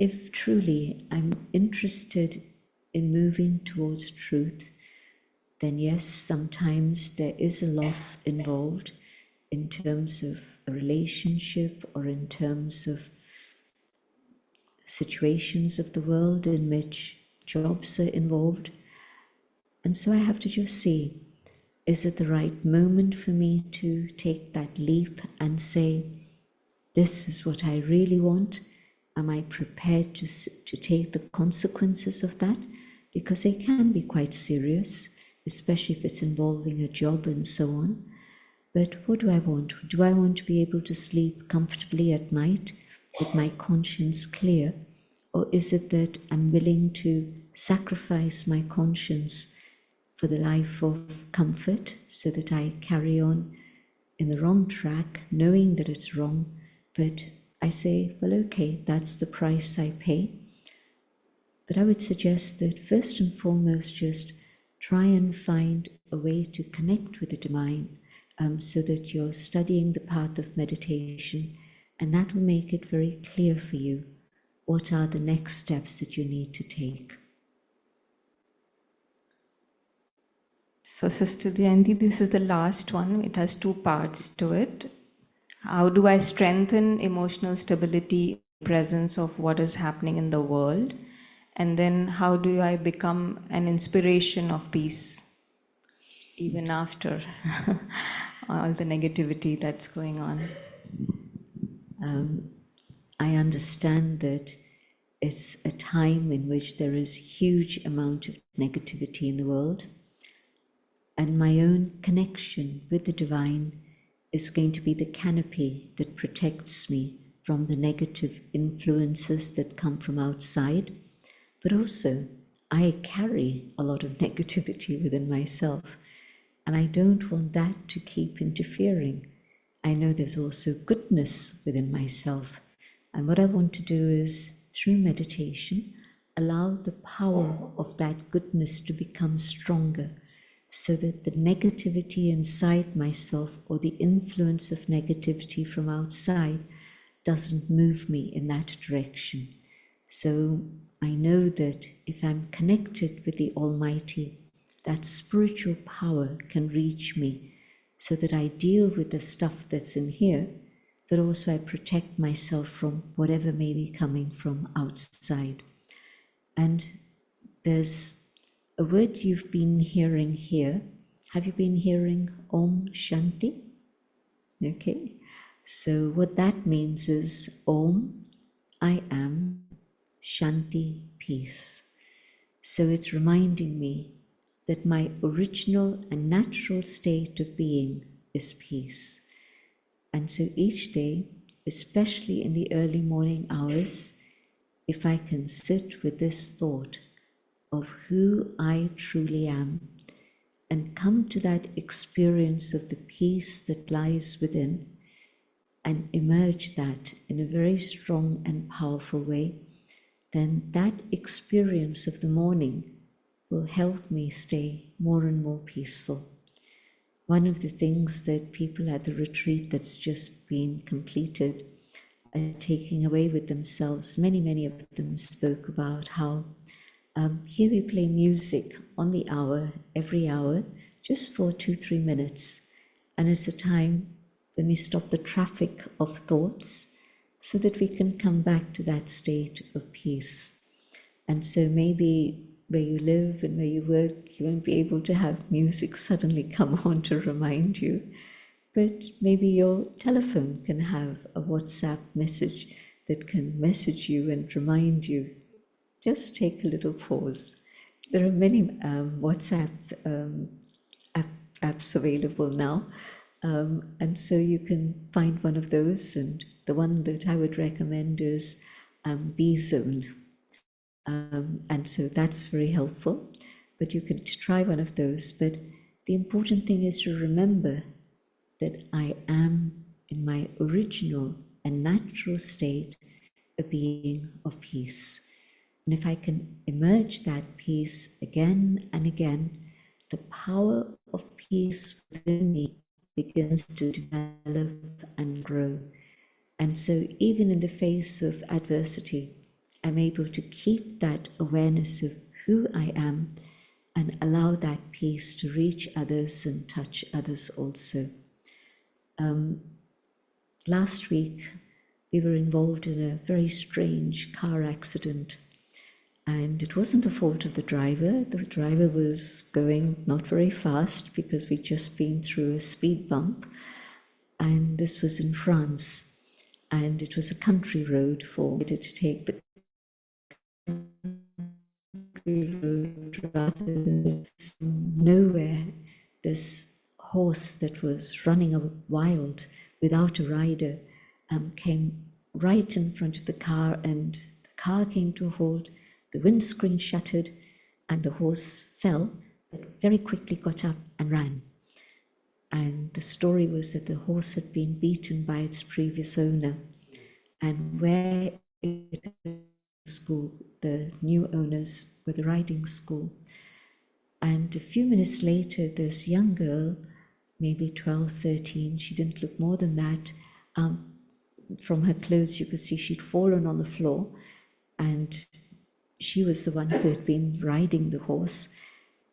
if truly I'm interested in moving towards truth, then yes, sometimes there is a loss involved in terms of a relationship or in terms of situations of the world in which jobs are involved. And so I have to just see, is it the right moment for me to take that leap and say, this is what I really want? Am I prepared to take the consequences of that? Because they can be quite serious, especially if it's involving a job and so on. But what do I want? Do I want to be able to sleep comfortably at night with my conscience clear? Or is it that I'm willing to sacrifice my conscience for the life of comfort so that I carry on in the wrong track, knowing that it's wrong, but I say, well, okay, that's the price I pay. But I would suggest that first and foremost, just try and find a way to connect with the divine so that you're studying the path of meditation, and that will make it very clear for you what are the next steps that you need to take. So, Sister Jayanti, this is the last one. It has two parts to it. How do I strengthen emotional stability in the presence of what is happening in the world? And then how do I become an inspiration of peace even after all the negativity that's going on? I understand that it's a time in which there is huge amount of negativity in the world, and my own connection with the divine is going to be the canopy that protects me from the negative influences that come from outside. But also, I carry a lot of negativity within myself, and I don't want that to keep interfering. I know there's also goodness within myself, and what I want to do is, through meditation, allow the power of that goodness to become stronger, so that the negativity inside myself or the influence of negativity from outside doesn't move me in that direction. So I know that if I'm connected with the Almighty, that spiritual power can reach me so that I deal with the stuff that's in here, but also I protect myself from whatever may be coming from outside. And there's a word you've been hearing here. Have you been hearing Om Shanti? Okay. So what that means is Om, I am, Shanti, peace. So it's reminding me that my original and natural state of being is peace. And so each day, especially in the early morning hours, if I can sit with this thought of who I truly am and come to that experience of the peace that lies within and emerge that in a very strong and powerful way, then that experience of the morning will help me stay more and more peaceful. One of the things that people at the retreat that's just been completed are taking away with themselves, many of them spoke about how here we play music on the hour, every hour, just for 2-3 minutes. And it's a time when we stop the traffic of thoughts so that we can come back to that state of peace. And so maybe where you live and where you work, you won't be able to have music suddenly come on to remind you, but maybe your telephone can have a WhatsApp message that can message you and remind you. Just take a little pause. There are many WhatsApp apps available now, and so you can find one of those. And the one that I would recommend is B Zone, and so that's very helpful. But you can try one of those. But the important thing is to remember that I am, in my original and natural state, a being of peace. And if I can emerge that peace again and again, the power of peace within me begins to develop and grow. And so, even in the face of adversity, I'm able to keep that awareness of who I am and allow that peace to reach others and touch others also. Last week, we were involved in a very strange car accident, and it wasn't the fault of the driver. The driver was going not very fast because we'd just been through a speed bump, and this was in France, and it was a country road for it to take the country road rather than nowhere. This horse that was running wild without a rider came right in front of the car, and the car came to a halt, the windscreen shattered, and the horse fell, but very quickly got up and ran. And the story was that the horse had been beaten by its previous owner, and where it was school, the new owners were the riding school. And a few minutes later, this young girl, maybe 12, 13, she didn't look more than that. From her clothes, you could see she'd fallen on the floor, and she was the one who had been riding the horse.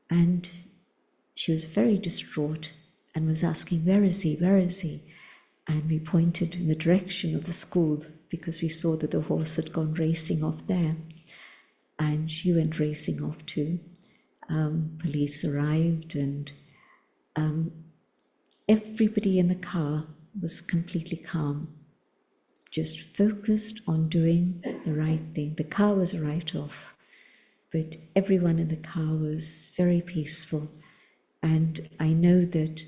And she was very distraught and was asking, "Where is he? Where is he?" And we pointed in the direction of the school because we saw that the horse had gone racing off there. And she went racing off too. Police arrived, and everybody in the car was completely calm, just focused on doing the right thing. The car was a write-off, but everyone in the car was very peaceful. And I know that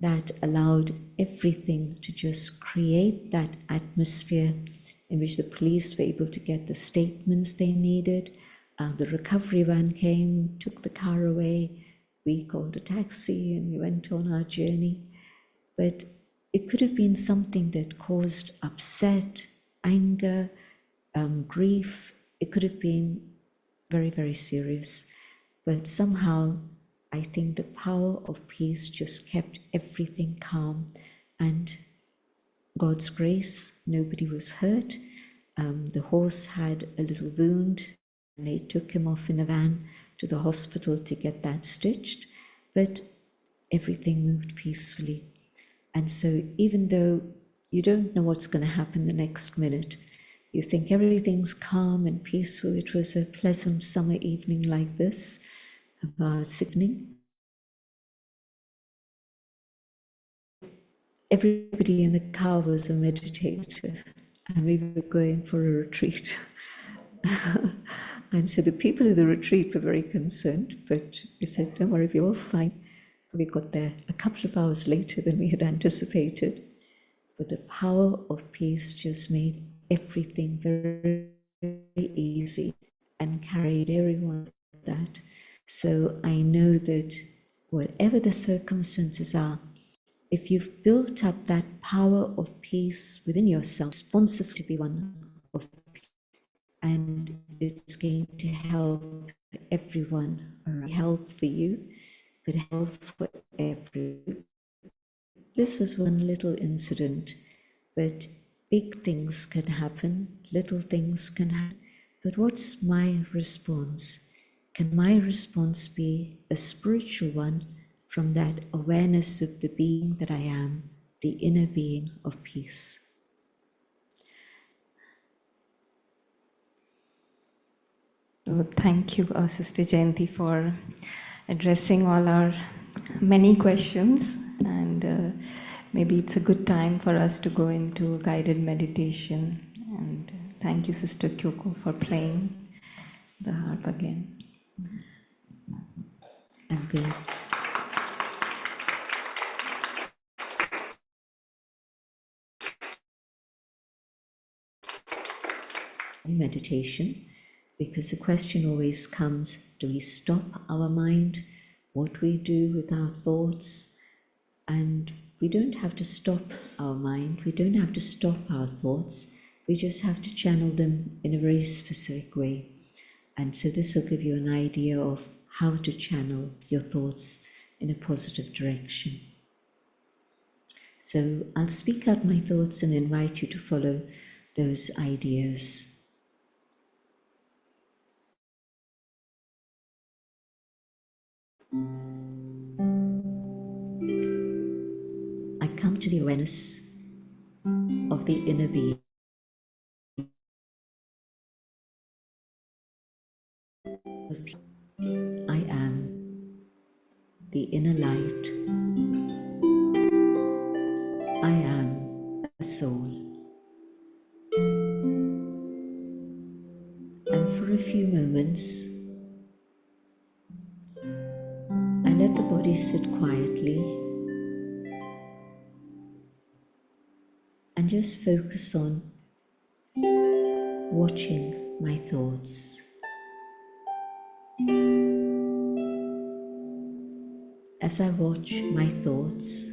that allowed everything to just create that atmosphere in which the police were able to get the statements they needed. The recovery van came, took the car away. We called a taxi and we went on our journey. But it could have been something that caused upset, anger, grief. It could have been very, very serious. But somehow, I think the power of peace just kept everything calm, and God's grace, nobody was hurt. The horse had a little wound, and they took him off in the van to the hospital to get that stitched, but everything moved peacefully. And so even though you don't know what's going to happen the next minute, you think everything's calm and peaceful. It was a pleasant summer evening like this, about Sydney. Everybody in the car was a meditator, and we were going for a retreat. And so the people in the retreat were very concerned, but we said, "Don't worry, we're all fine." We got there a couple of hours later than we had anticipated. But the power of peace just made everything very, very easy and carried everyone with that. So I know that whatever the circumstances are, if you've built up that power of peace within yourself, sponsors to be one of peace, and it's going to help everyone around. Help for you, but help for everyone. This was one little incident, but big things can happen, little things can happen. But what's my response? Can my response be a spiritual one from that awareness of the being that I am, the inner being of peace? So thank you, Sister Jayanti, for addressing all our many questions. And maybe it's a good time for us to go into a guided meditation. And thank you, Sister Kyoko, for playing the harp again. I'm going meditation, because the question always comes, do we stop our mind? What we do with our thoughts? And we don't have to stop our mind, we don't have to stop our thoughts, we just have to channel them in a very specific way. And so this will give you an idea of how to channel your thoughts in a positive direction. So I'll speak out my thoughts and invite you to follow those ideas. I come to the awareness of the inner being. I am the inner light. I am a soul. And for a few moments, I let the body sit quietly and just focus on watching my thoughts. As I watch my thoughts,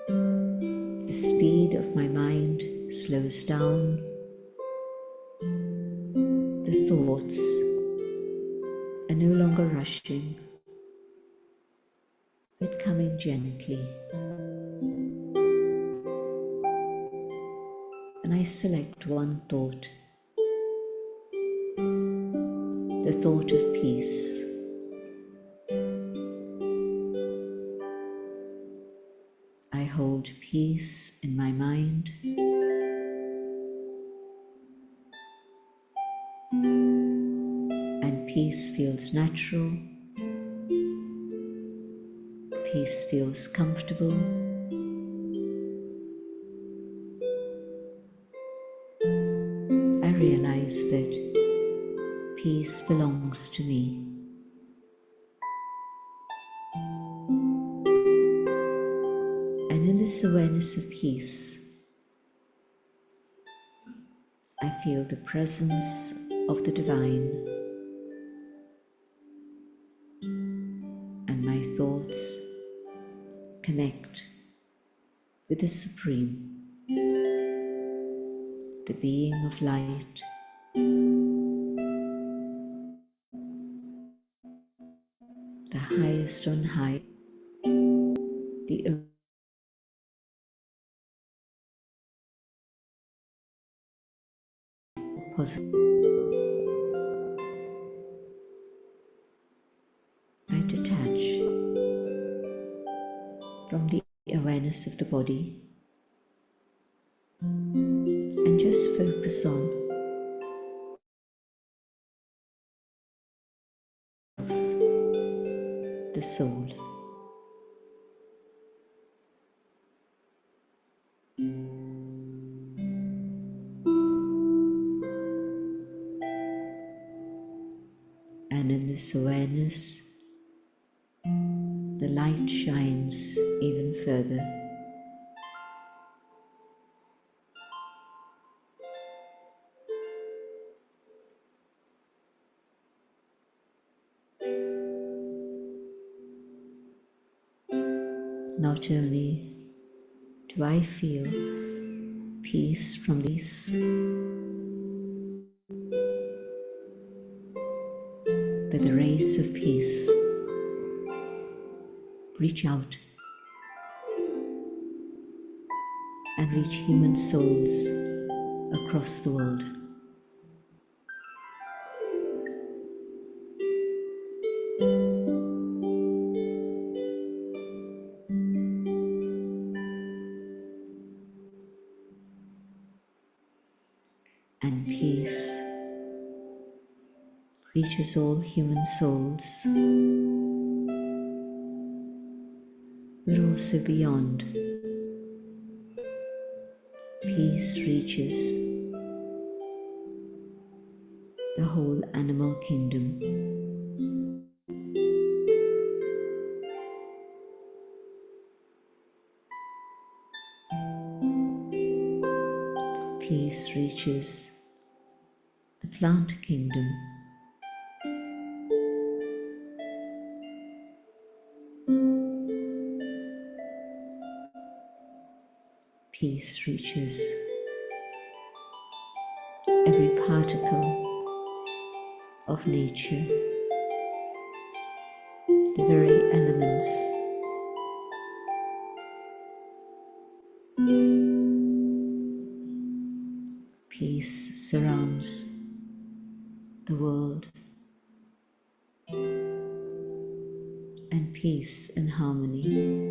the speed of my mind slows down. The thoughts are no longer rushing, but coming gently. And I select one thought, the thought of peace. I hold peace in my mind, and peace feels natural, peace feels comfortable. I realize that peace belongs to me. And in this awareness of peace, I feel the presence of the divine, and my thoughts connect with the Supreme, the being of light, the highest on high, the positive. I detach from the awareness of the body and just focus on the soul. And in this awareness, the light shines even further. Not only do I feel peace from this, but the rays of peace reach out and reach human souls across the world. And peace reaches all human souls, but also beyond. Peace reaches the whole animal kingdom. Peace reaches the plant kingdom. Peace reaches every particle of nature, the very elements. Peace surrounds the world, and peace and harmony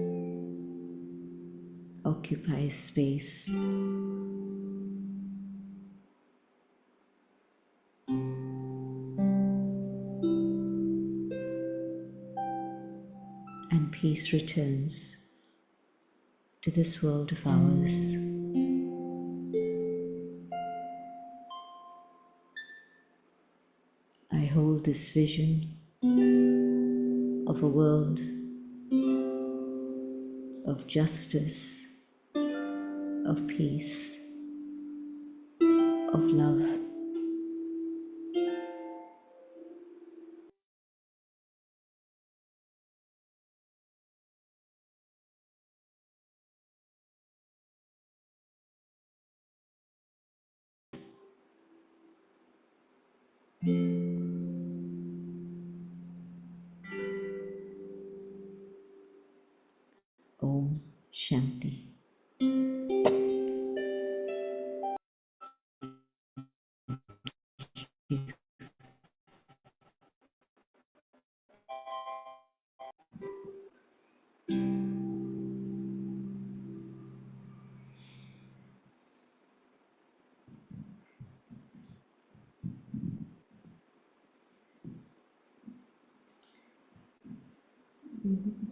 occupies space. And peace returns to this world of ours. I hold this vision of a world of justice, of peace, of love. Om Shanti.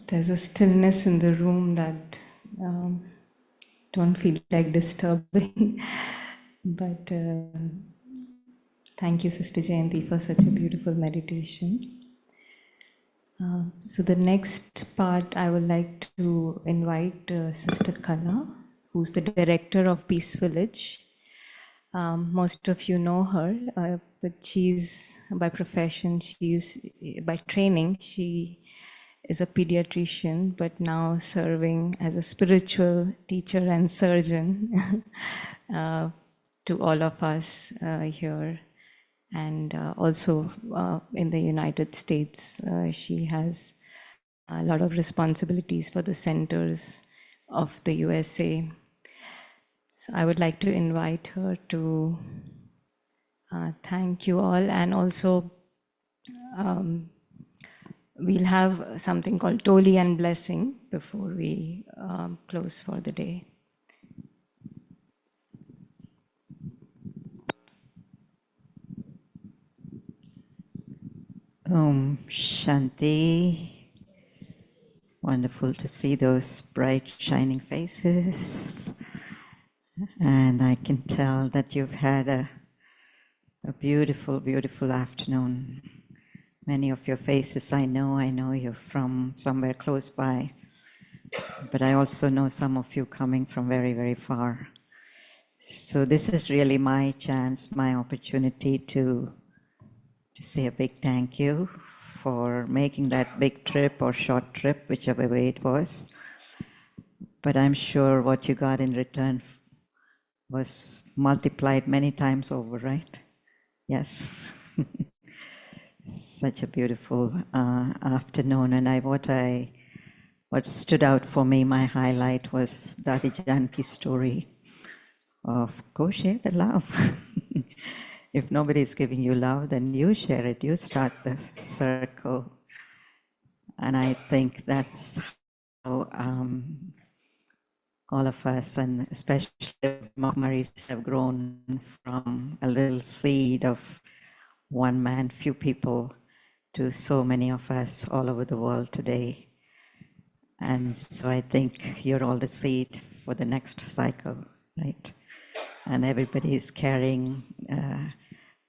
There's a stillness in the room that um, don't feel like disturbing. But thank you, Sister Jayanti, for such a beautiful meditation. So the next part, I would like to invite Sister Kala, who's the director of Peace Village. Most of you know her, but she's by profession, by training, she is a pediatrician, but now serving as a spiritual teacher and surgeon to all of us here. And also in the United States, she has a lot of responsibilities for the centers of the USA. So I would like to invite her to thank you all, and also we'll have something called Toli and Blessing before we close for the day. Om Shanti. Wonderful to see those bright, shining faces. And I can tell that you've had a beautiful, beautiful afternoon. Many of your faces I know you're from somewhere close by. But I also know some of you coming from very, very far. So this is really my chance, my opportunity to say a big thank you for making that big trip or short trip, whichever way it was. But I'm sure what you got in return was multiplied many times over, right? Yes. Such a beautiful afternoon. And what stood out for me, my highlight was Dadi Janki's story of go share the love. If nobody's giving you love, then you share it. You start the circle. And I think that's how all of us, and especially Maris, have grown from a little seed of one man, few people, to so many of us all over the world today. And so I think you're all the seed for the next cycle, right? And everybody is carrying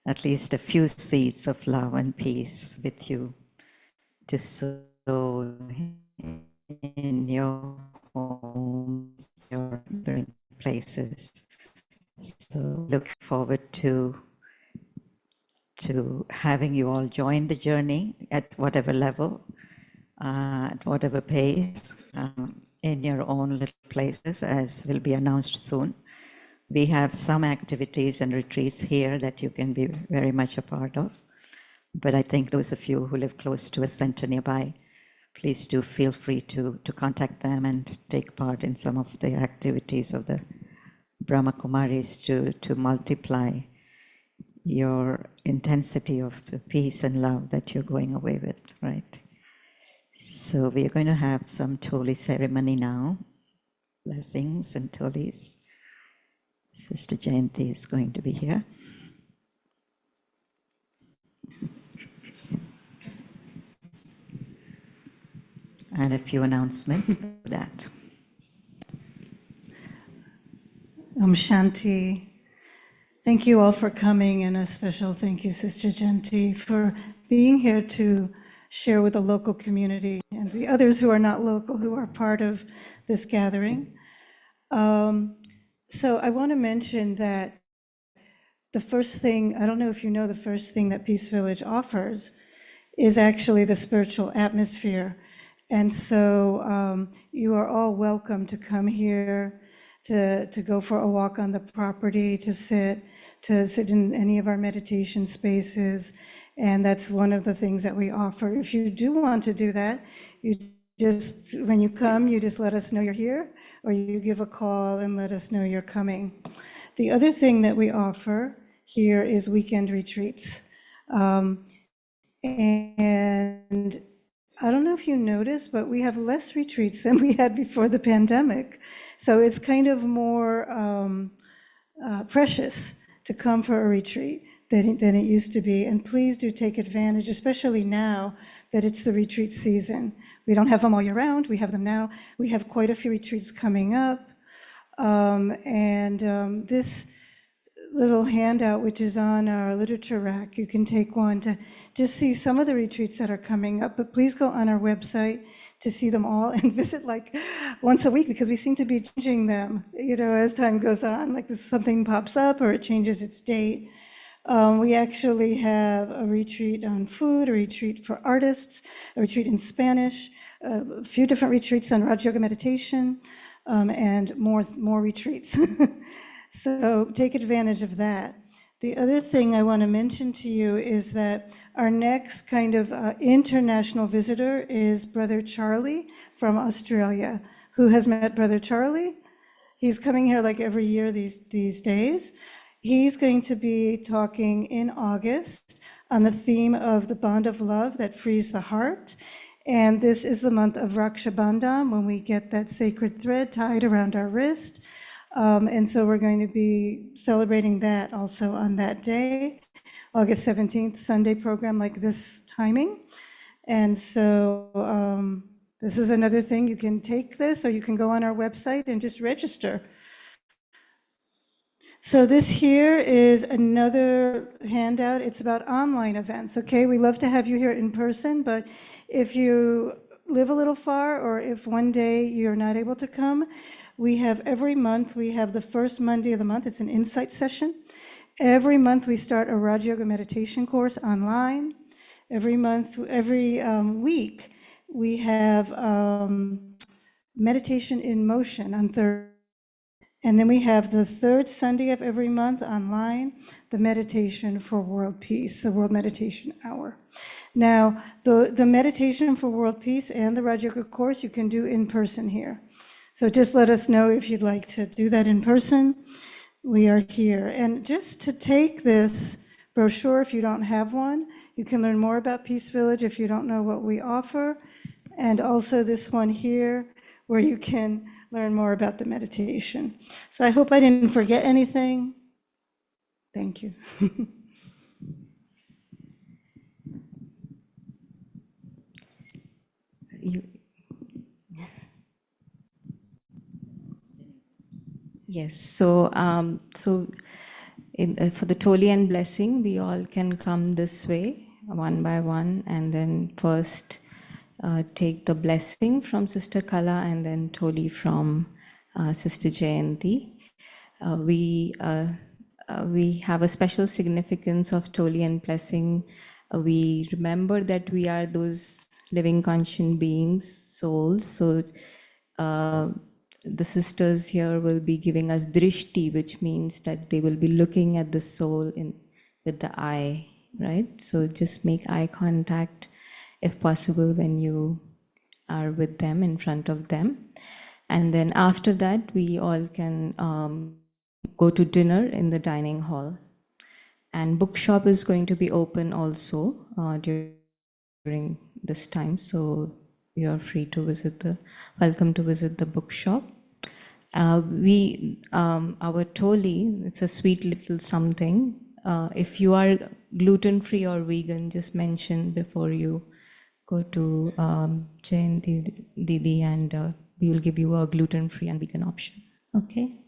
at least a few seeds of love and peace with you to sow in your homes, your neighboring places. So look forward to having you all join the journey at whatever level, at whatever pace, in your own little places, as will be announced soon. We have some activities and retreats here that you can be very much a part of. But I think those of you who live close to a center nearby, please do feel free to contact them and take part in some of the activities of the Brahma Kumaris to multiply your intensity of the peace and love that you're going away with, right? So we are going to have some Toli ceremony now, blessings and Tolis. Sister Jayanti is going to be here. And a few announcements for that. Shanti. Thank you all for coming, and a special thank you, Sister Jayanti, for being here to share with the local community and the others who are not local, who are part of this gathering. So I want to mention that the first thing, I don't know if you know, the first thing that Peace Village offers is actually the spiritual atmosphere. And so you are all welcome to come here, to go for a walk on the property, to sit in any of our meditation spaces. And that's one of the things that we offer. If you do want to do that, you just, when you come, you just let us know you're here, or you give a call and let us know you're coming. The other thing that we offer here is weekend retreats. And I don't know if you noticed, but we have less retreats than we had before the pandemic. So it's kind of more precious to come for a retreat than it used to be. And please do take advantage, especially now that it's the retreat season. We don't have them all year round, we have them now. We have quite a few retreats coming up. This little handout, which is on our literature rack, you can take one to just see some of the retreats that are coming up, but please go on our website to see them all and visit like once a week, because we seem to be changing them, as time goes on, like something pops up or it changes its date. We actually have a retreat on food, a retreat for artists, a retreat in Spanish, a few different retreats on Raj Yoga meditation, and more retreats. So take advantage of that. The other thing I want to mention to you is that our next kind of international visitor is Brother Charlie from Australia. Who has met Brother Charlie? He's coming here like every year these days. He's going to be talking in August on the theme of the bond of love that frees the heart. And this is the month of Raksha Bandhan, when we get that sacred thread tied around our wrist. And so we're going to be celebrating that also on that day, August 17th, Sunday program like this timing. And so this is another thing, you can take this or you can go on our website and just register. So this here is another handout. It's about online events, okay? We love to have you here in person, but if you live a little far or if one day you're not able to come, we have every month, we have the first Monday of the month, it's an insight session. Every month we start a Raj Yoga meditation course online. Every week we have meditation in motion on Thursday. And then we have the third Sunday of every month online, the meditation for world peace, the World Meditation Hour. Now, the meditation for world peace and the Raj Yoga course you can do in person here. So just let us know if you'd like to do that in person. We are here. And just to take this brochure, if you don't have one, you can learn more about Peace Village if you don't know what we offer. And also this one here, where you can learn more about the meditation. So I hope I didn't forget anything. Thank you. you, yes. For the Toli and blessing, we all can come this way, one by one, and then first take the blessing from Sister Kala, and then Toli from Sister Jayanti. We have a special significance of Toli and blessing. We remember that we are those living conscious beings, souls. So the sisters here will be giving us drishti, which means that they will be looking at the soul with the eye, right? So just make eye contact if possible when you are with them, in front of them. And then after that, we all can go to dinner in the dining hall. And bookshop is going to be open also during this time, so you are free to welcome to visit the bookshop. Our Toli, it's a sweet little something. If you are gluten-free or vegan, just mention before you go to Jayanti Didi, and we will give you a gluten-free and vegan option. Okay?